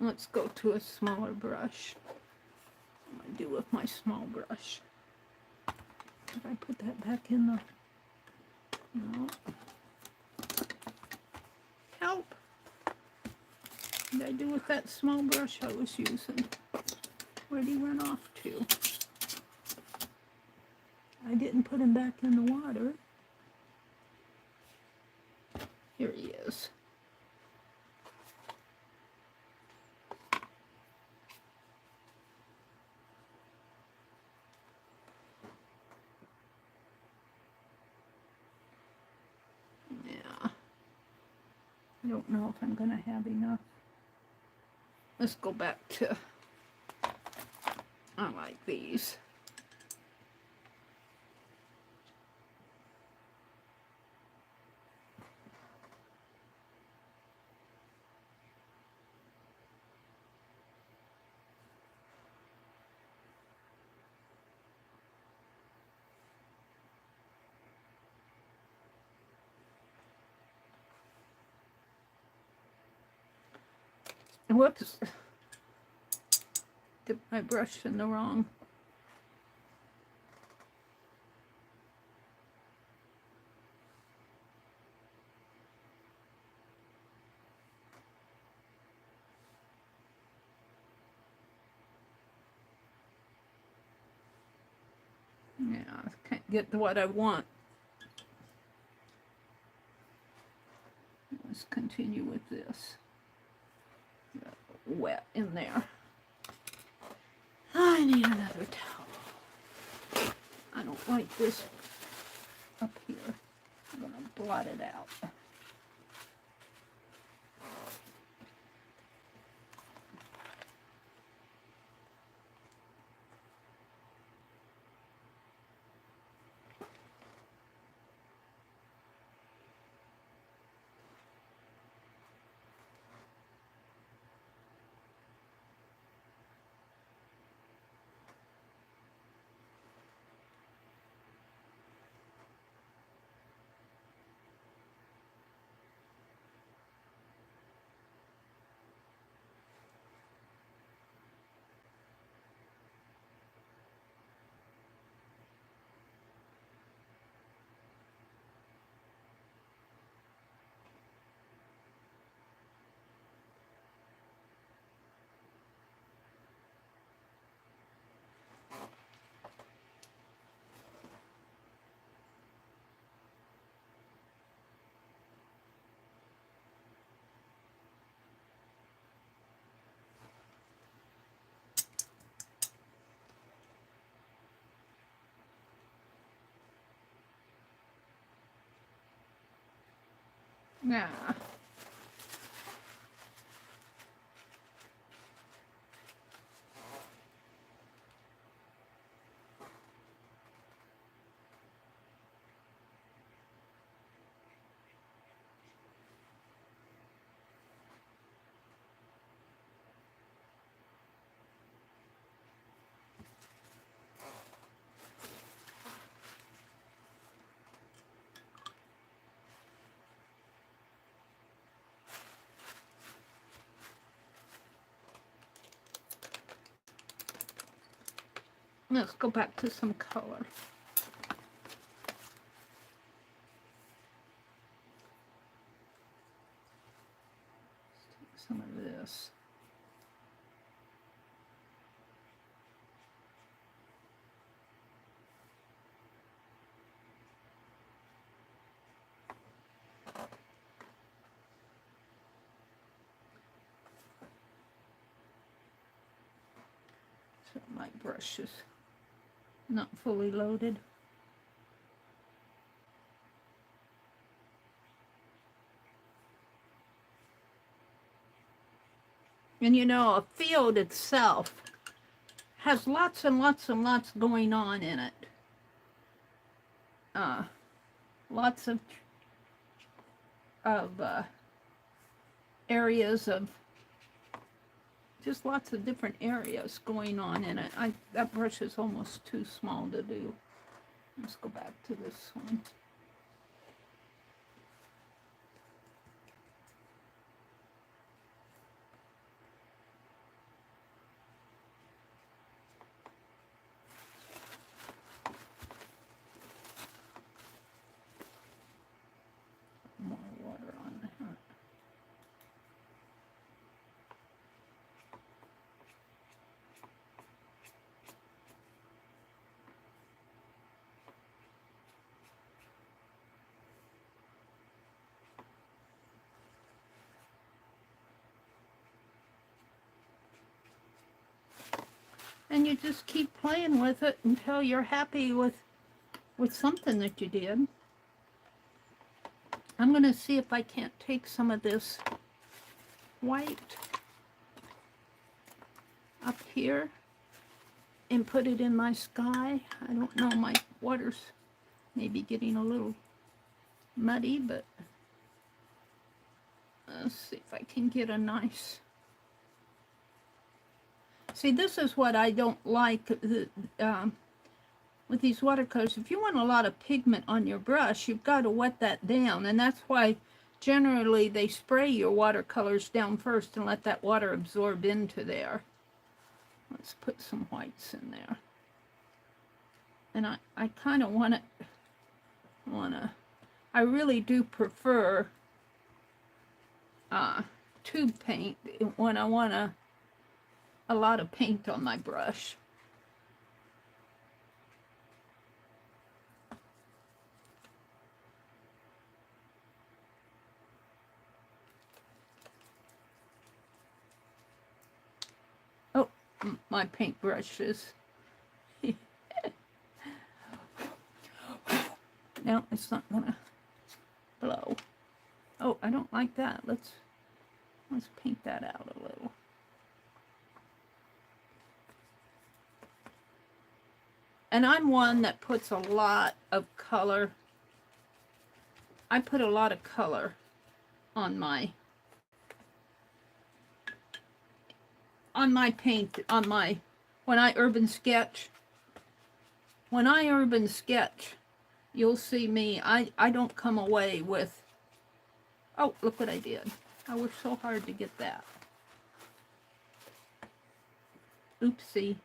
Let's go to a smaller brush. What do I do with my small brush? Did I put that back in the... No. Help! What did I do with that small brush I was using? Where did he run off to? I didn't put him back in the water. Here he is. don't know if I'm going to have enough. Let's go back to, I like these. Whoops. Dipped my brush in the wrong. Yeah, I can't get to what I want. Let's continue with this. Wet in there. I need another towel. I don't like this up here. I'm going to blot it out. Yeah. Let's go back to some color. Let's take some of this. So my brush is not fully loaded. And you know, a field itself has lots and lots and lots going on in it. Lots of areas of, just lots of different areas going on in it. That brush is almost too small to do. Let's go back to this one. More water on there. And you just keep playing with it until you're happy with something that you did. I'm going to see if I can't take some of this white up here and put it in my sky. I don't know, my water's maybe getting a little muddy, but let's see if I can get a nice... See, this is what I don't like with these watercolors. If you want a lot of pigment on your brush, you've got to wet that down, and that's why generally they spray your watercolors down first and let that water absorb into there. Let's put some whites in there. And I kind of I really do prefer tube paint when I want a lot of paint on my brush. Oh, my paintbrush is... No, it's not gonna blow. Oh, I don't like that. Let's paint that out a little. And I'm one that puts a lot of color. I put a lot of color on my paint, when I urban sketch. When I urban sketch, you'll see me, I don't come away with, oh, look what I did. I worked so hard to get that. Oopsie.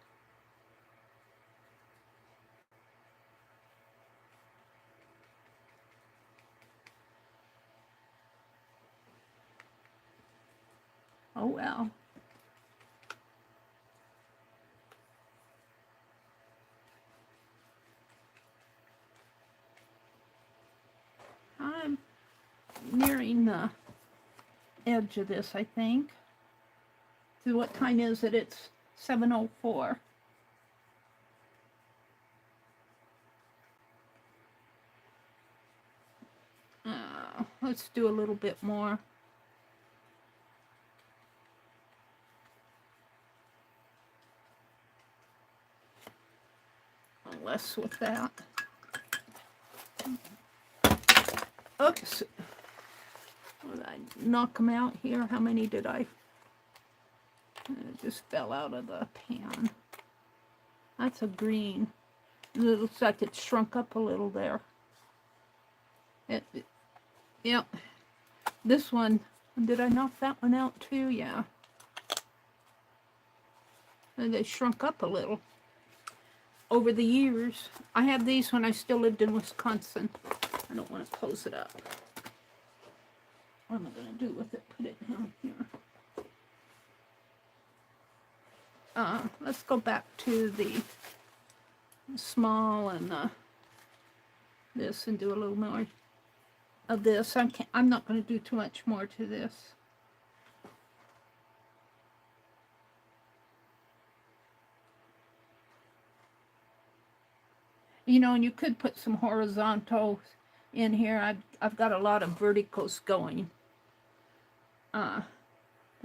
Oh well. I'm nearing the edge of this, I think. So what time is it? It's 7:04. Let's do a little bit more. Less with that. Oops. Did I knock them out here? How many did I? It just fell out of the pan. That's a green. It looks like it shrunk up a little there. Yep. This one, did I knock that one out too? Yeah. And they shrunk up a little over the years. I had these when I still lived in Wisconsin. I don't want to close it up. What am I going to do with it? Put it down here. Let's go back to the small and this and do a little more of this. I'm not going to do too much more to this. You know, and you could put some horizontals in here. I've got a lot of verticals going. But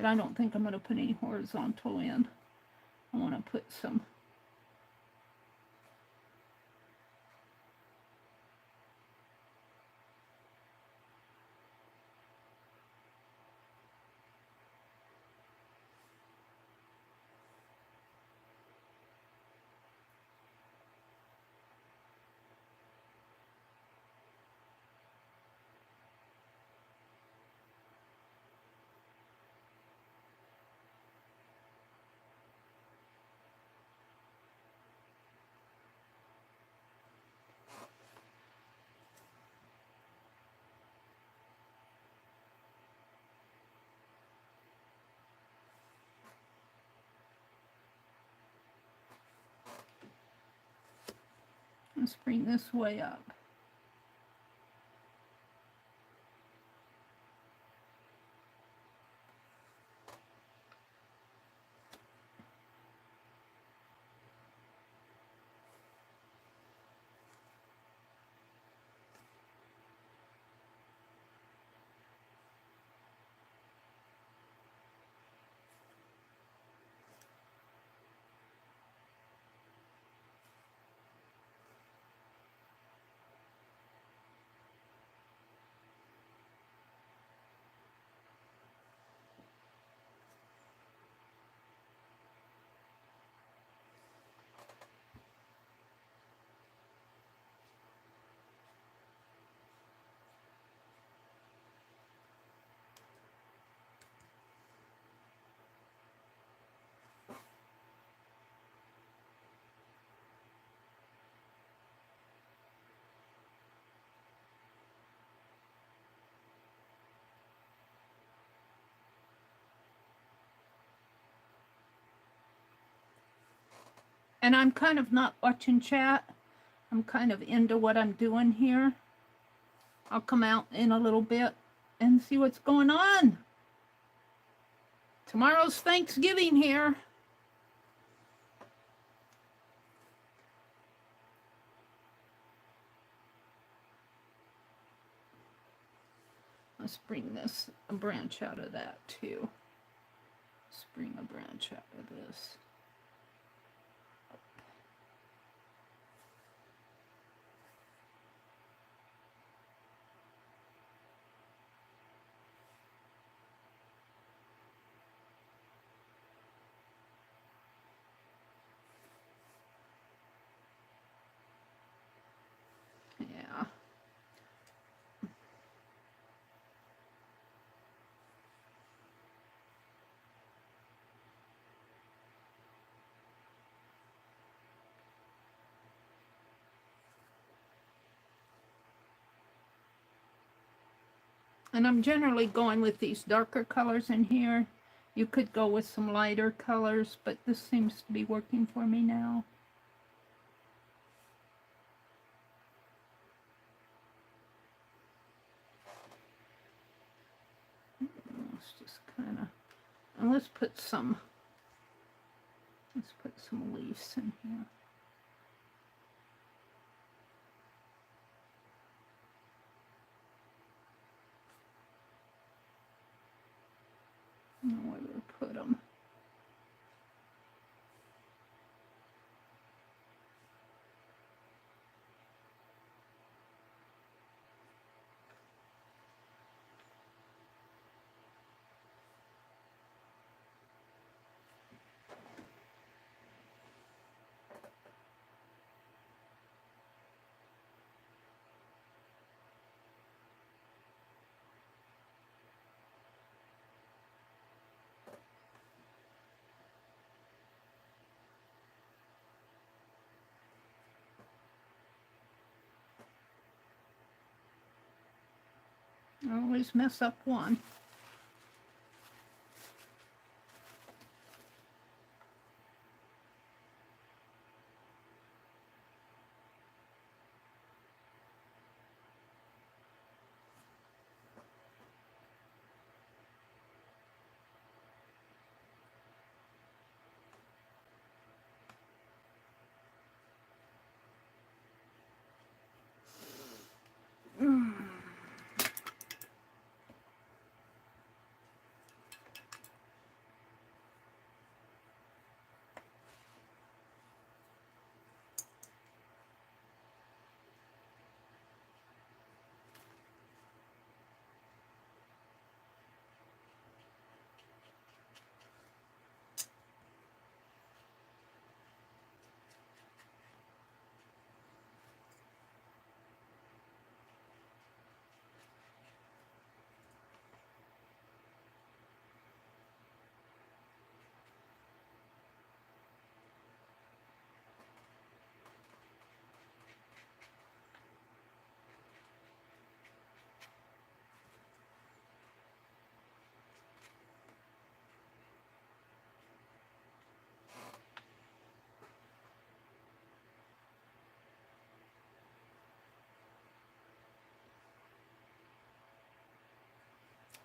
I don't think I'm going to put any horizontal in. I want to put some. Let's bring this way up. And I'm kind of not watching chat. I'm kind of into what I'm doing here. I'll come out in a little bit and see what's going on. Tomorrow's Thanksgiving here. Let's bring this a branch out of that too. Let's bring a branch out of this. Yeah. And I'm generally going with these darker colors in here. You could go with some lighter colors, but this seems to be working for me now. Let's just kind of, and let's put some leaves in here. I don't know where to put them. I always mess up one.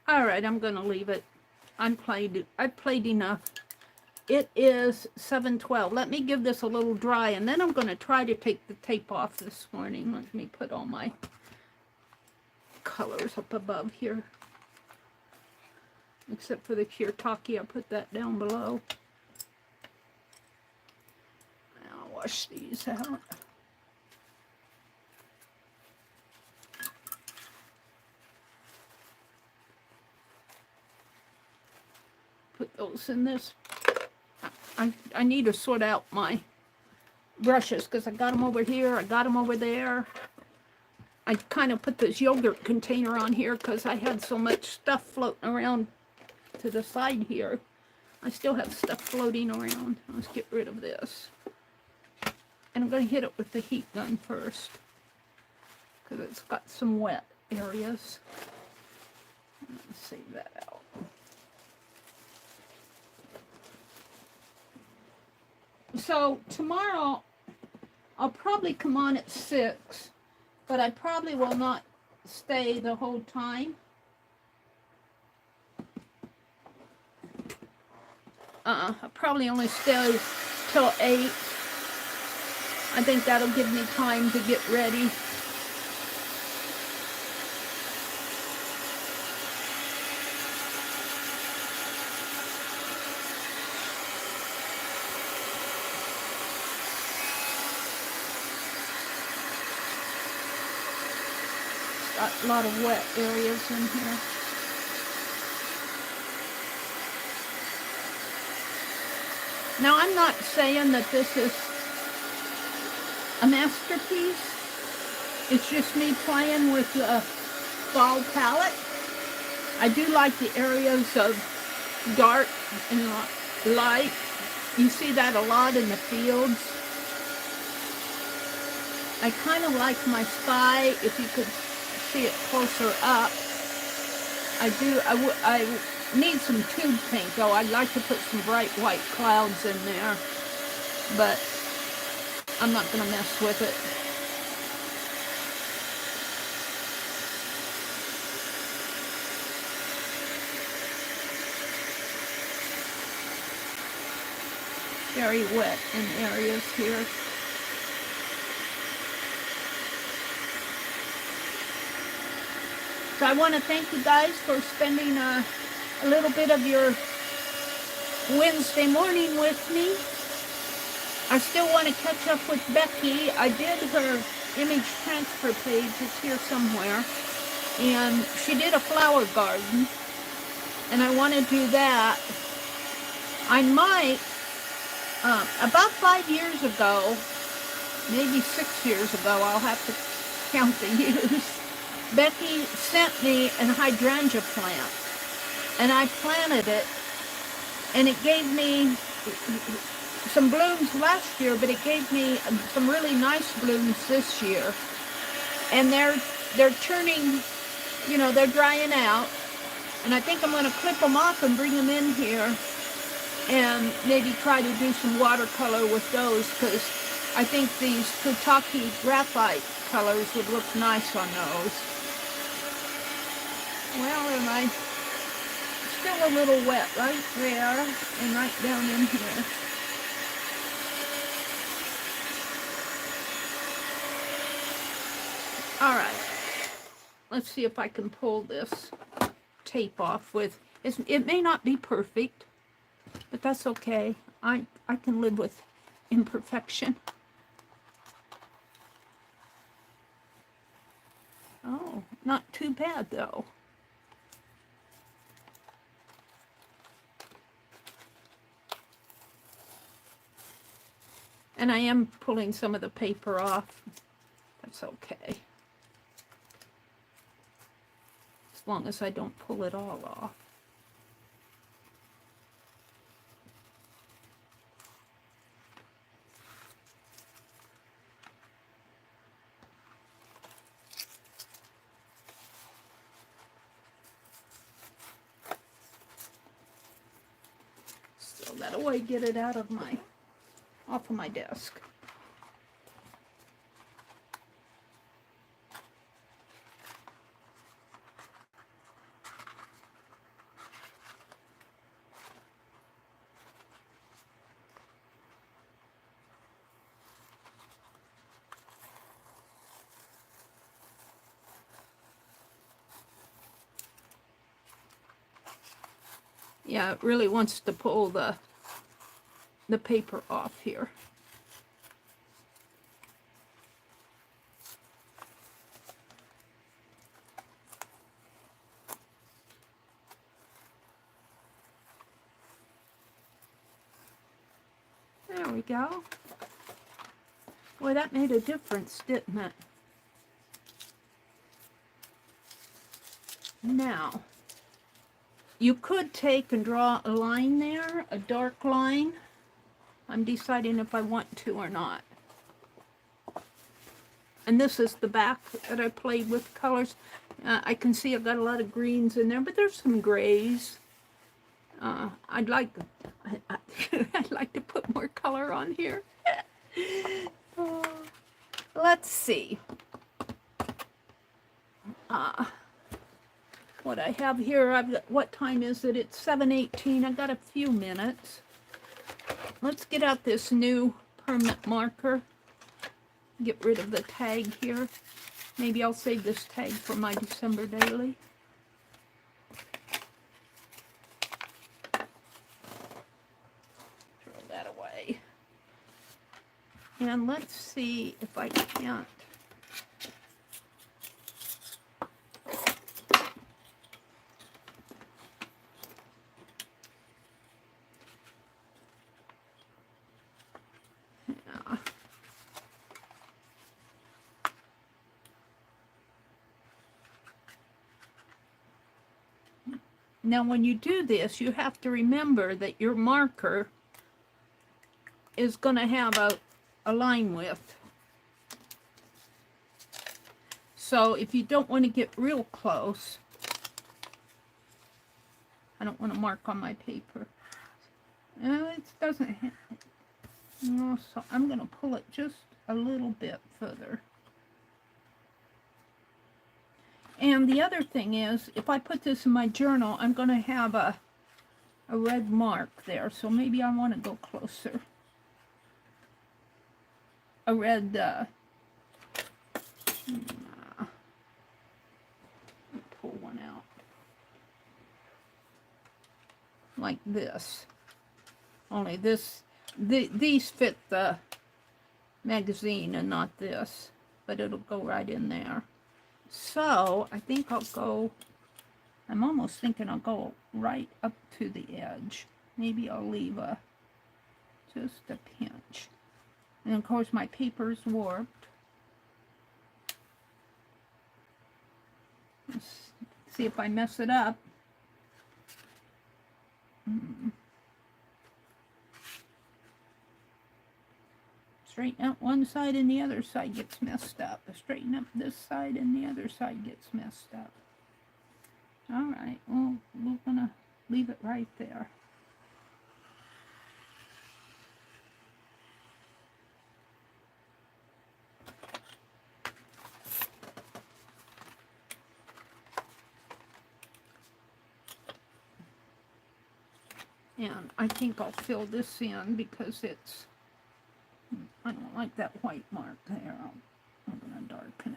All right, I'm going to leave it. I've played enough. It is 7:12. Let me give this a little dry, and then I'm going to try to take the tape off this morning. Let me put all my colors up above here. Except for the Kirtaki, I'll put that down below. I'll wash these out. Put those in this. I need to sort out my brushes because I got them over here, I got them over there. I kind of put this yogurt container on here because I had so much stuff floating around to the side here. I still have stuff floating around. Let's get rid of this. And I'm going to hit it with the heat gun first because it's got some wet areas. Let's save that out. So tomorrow I'll probably come on at 6, but I probably will not stay the whole time. I'll probably only stay till 8. I think that'll give me time to get ready. Got a lot of wet areas in here. Now, I'm not saying that this is a masterpiece. It's just me playing with the ball palette. I do like the areas of dark and light. You see that a lot in the fields. I kind of like my sky, if you could see it closer up. I need some tube paint though. I'd like to put some bright white clouds in there, but I'm not going to mess with it. Very wet in areas here. So I want to thank you guys for spending a little bit of your Wednesday morning with me. I still want to catch up with Becky. I did her image transfer page. It's here somewhere. And she did a flower garden. And I want to do that. I might, about 5 years ago, maybe 6 years ago, I'll have to count the years, Becky sent me a hydrangea plant, and I planted it, and it gave me some blooms last year, but it gave me some really nice blooms this year. And they're turning, you know, they're drying out, and I think I'm going to clip them off and bring them in here and maybe try to do some watercolor with those, because I think these Kutaki graphite colors would look nice on those. Well, am I still a little wet right there and right down in here. All right, let's see if I can pull this tape off with, it may not be perfect, but that's okay. I can live with imperfection. Oh, not too bad though. And I am pulling some of the paper off. That's okay. As long as I don't pull it all off. So that way, get it out of my, off of my desk. Yeah, it really wants to pull the paper off here. There we go. Boy, that made a difference, didn't it? Now, you could take and draw a line there, a dark line. I'm deciding if I want to or not. And this is the back that I played with colors. I can see I've got a lot of greens in there, but there's some grays. I'd like I'd like to put more color on here. Let's see. What I have here, I've got, what time is it? It's 7:18. I've got a few minutes. Let's get out this new permanent marker. Get rid of the tag here. Maybe I'll save this tag for my December daily. Throw that away. And let's see if I can't. Now, when you do this, you have to remember that your marker is going to have a line width. So if you don't want to get real close, I don't want to mark on my paper. No, it doesn't. No, so I'm going to pull it just a little bit further. And the other thing is, if I put this in my journal, I'm going to have a red mark there. So maybe I want to go closer. A red, pull one out. Like this. Only this, these fit the magazine and not this. But it'll go right in there. So, I think I'll go, I'm almost thinking I'll go right up to the edge. Maybe I'll leave just a pinch. And of course my paper's warped. Let's see if I mess it up. Straighten up one side and the other side gets messed up. Straighten up this side and the other side gets messed up. Alright, well, we're gonna leave it right there. And I think I'll fill this in because it's, I don't like that white mark there. I'm going to darken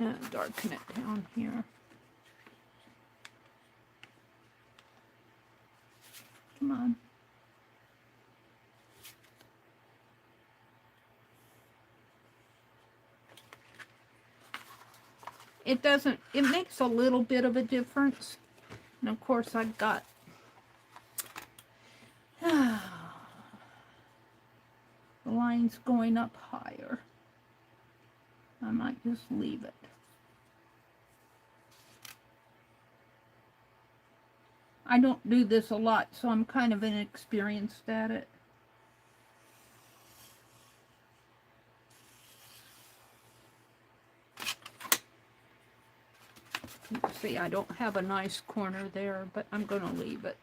it. And darken it down here. Come on. It doesn't, it makes a little bit of a difference. And of course I've got the lines going up higher. I might just leave it. I don't do this a lot, so I'm kind of inexperienced at it. See, I don't have a nice corner there, but I'm going to leave it.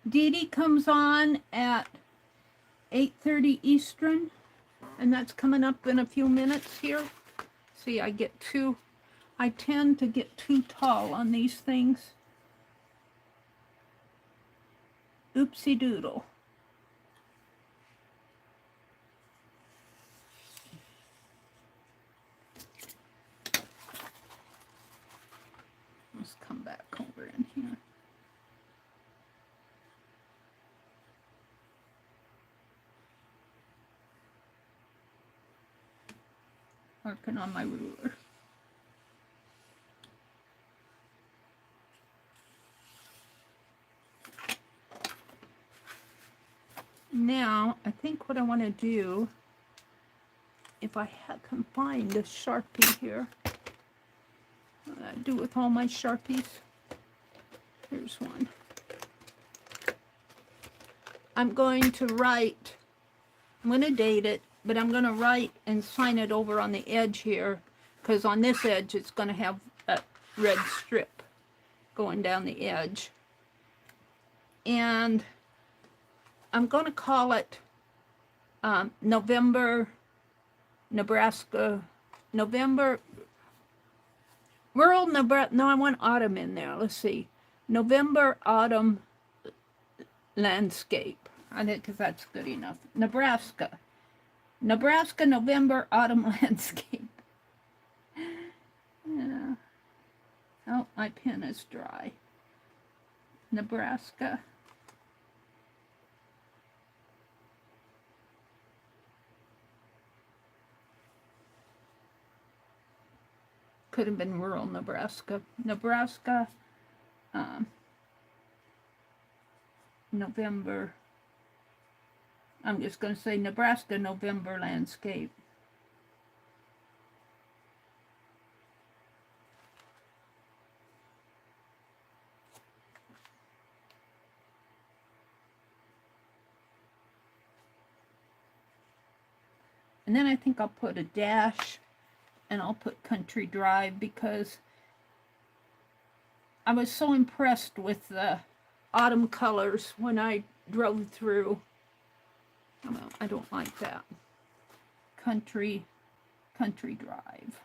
Dee Dee comes on at 8:30 Eastern, and that's coming up in a few minutes here. See, I tend to get too tall on these things. Oopsie doodle. Let's come back over in here. Working on my ruler. Now, I think what I want to do, if I can find a Sharpie here, what I do with all my Sharpies. Here's one. I'm going to write, I'm going to date it, but I'm going to write and sign it over on the edge here, because on this edge it's going to have a red strip going down the edge. And I'm going to call it November, Nebraska, November, rural Nebraska, no, I want autumn in there. Let's see. November, autumn, landscape. I think because that's good enough. Nebraska. Nebraska, November, autumn, landscape. Yeah. Oh, my pen is dry. Nebraska. Could have been rural Nebraska. Nebraska, November. I'm just going to say Nebraska, November landscape. And then I think I'll put a dash and I'll put Country Drive because I was so impressed with the autumn colors when I drove through. Well, I don't like that. Country Drive.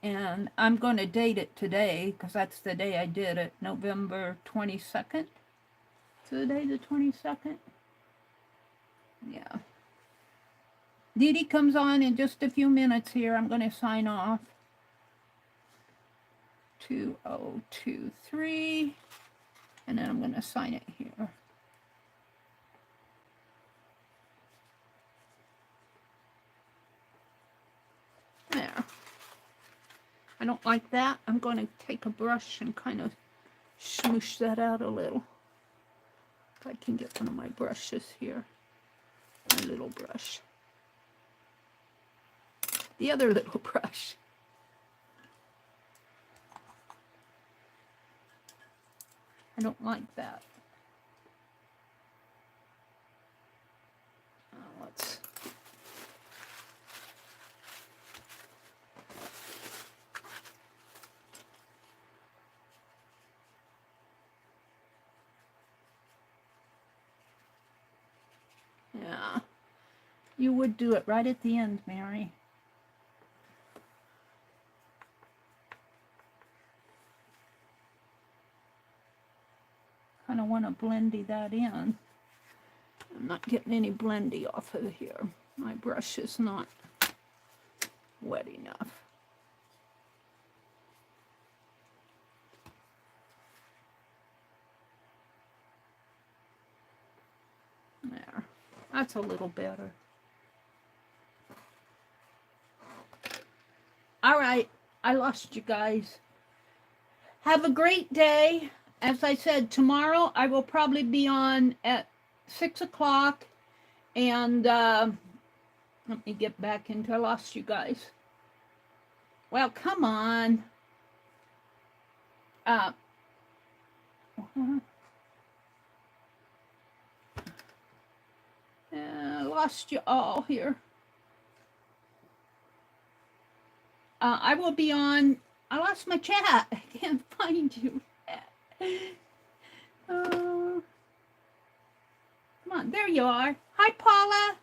And I'm going to date it today because that's the day I did it, November 22nd. Today the 22nd? Yeah. Dee Dee comes on in just a few minutes here. I'm going to sign off. 2023. And then I'm going to sign it here. There. I don't like that. I'm going to take a brush and kind of smoosh that out a little. If I can get one of my brushes here. My little brush. The other little brush. I don't like that. Let's... Yeah. You would do it right at the end, Meri. Kind of want to blendy that in. I'm not getting any blendy off of here. My brush is not wet enough. There. That's a little better. All right. I lost you guys. Have a great day. As I said, tomorrow I will probably be on at 6 o'clock. And let me get back into, I lost you guys. Well, come on. I lost you all here. I will be on, I lost my chat. I can't find you. Come on, there you are. Hi, Paula.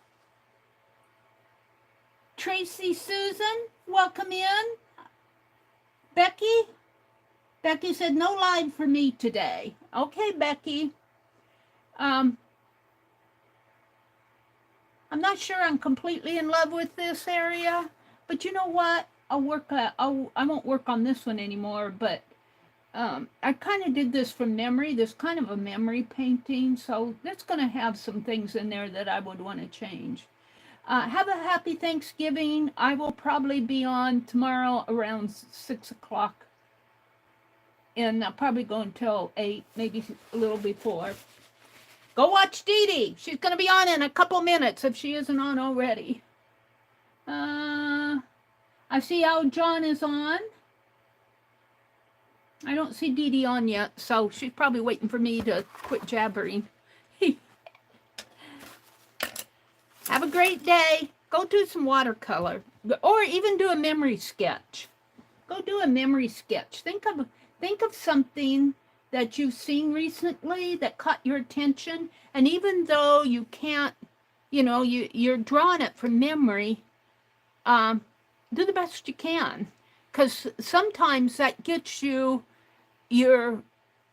Tracy, Susan, welcome in. Becky? Becky said no live for me today. Okay, Becky. I'm not sure I'm completely in love with this area, but you know what? I won't work on this one anymore, but I kind of did this from memory. This kind of a memory painting, so that's going to have some things in there that I would want to change. Have a happy Thanksgiving. I will probably be on tomorrow around 6 o'clock, and I'll probably go until 8, maybe a little before. Go watch Dee Dee. She's going to be on in a couple minutes if she isn't on already. I see how John is on. I don't see Dee Dee on yet, so she's probably waiting for me to quit jabbering. Have a great day. Go do some watercolor, or even do a memory sketch. Go do a memory sketch. Think of something that you've seen recently that caught your attention, and even though you can't, you're drawing it from memory, do the best you can, because sometimes that gets you your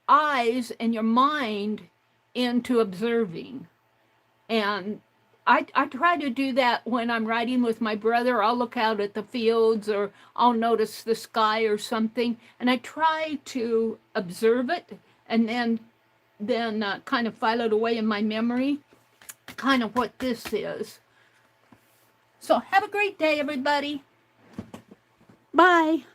eyes and your mind into observing. And I try to do that when I'm riding with my brother. I'll look out at the fields, or I'll notice the sky or something, and I try to observe it and then kind of file it away in my memory, kind of what this is. So have a great day, everybody. Bye.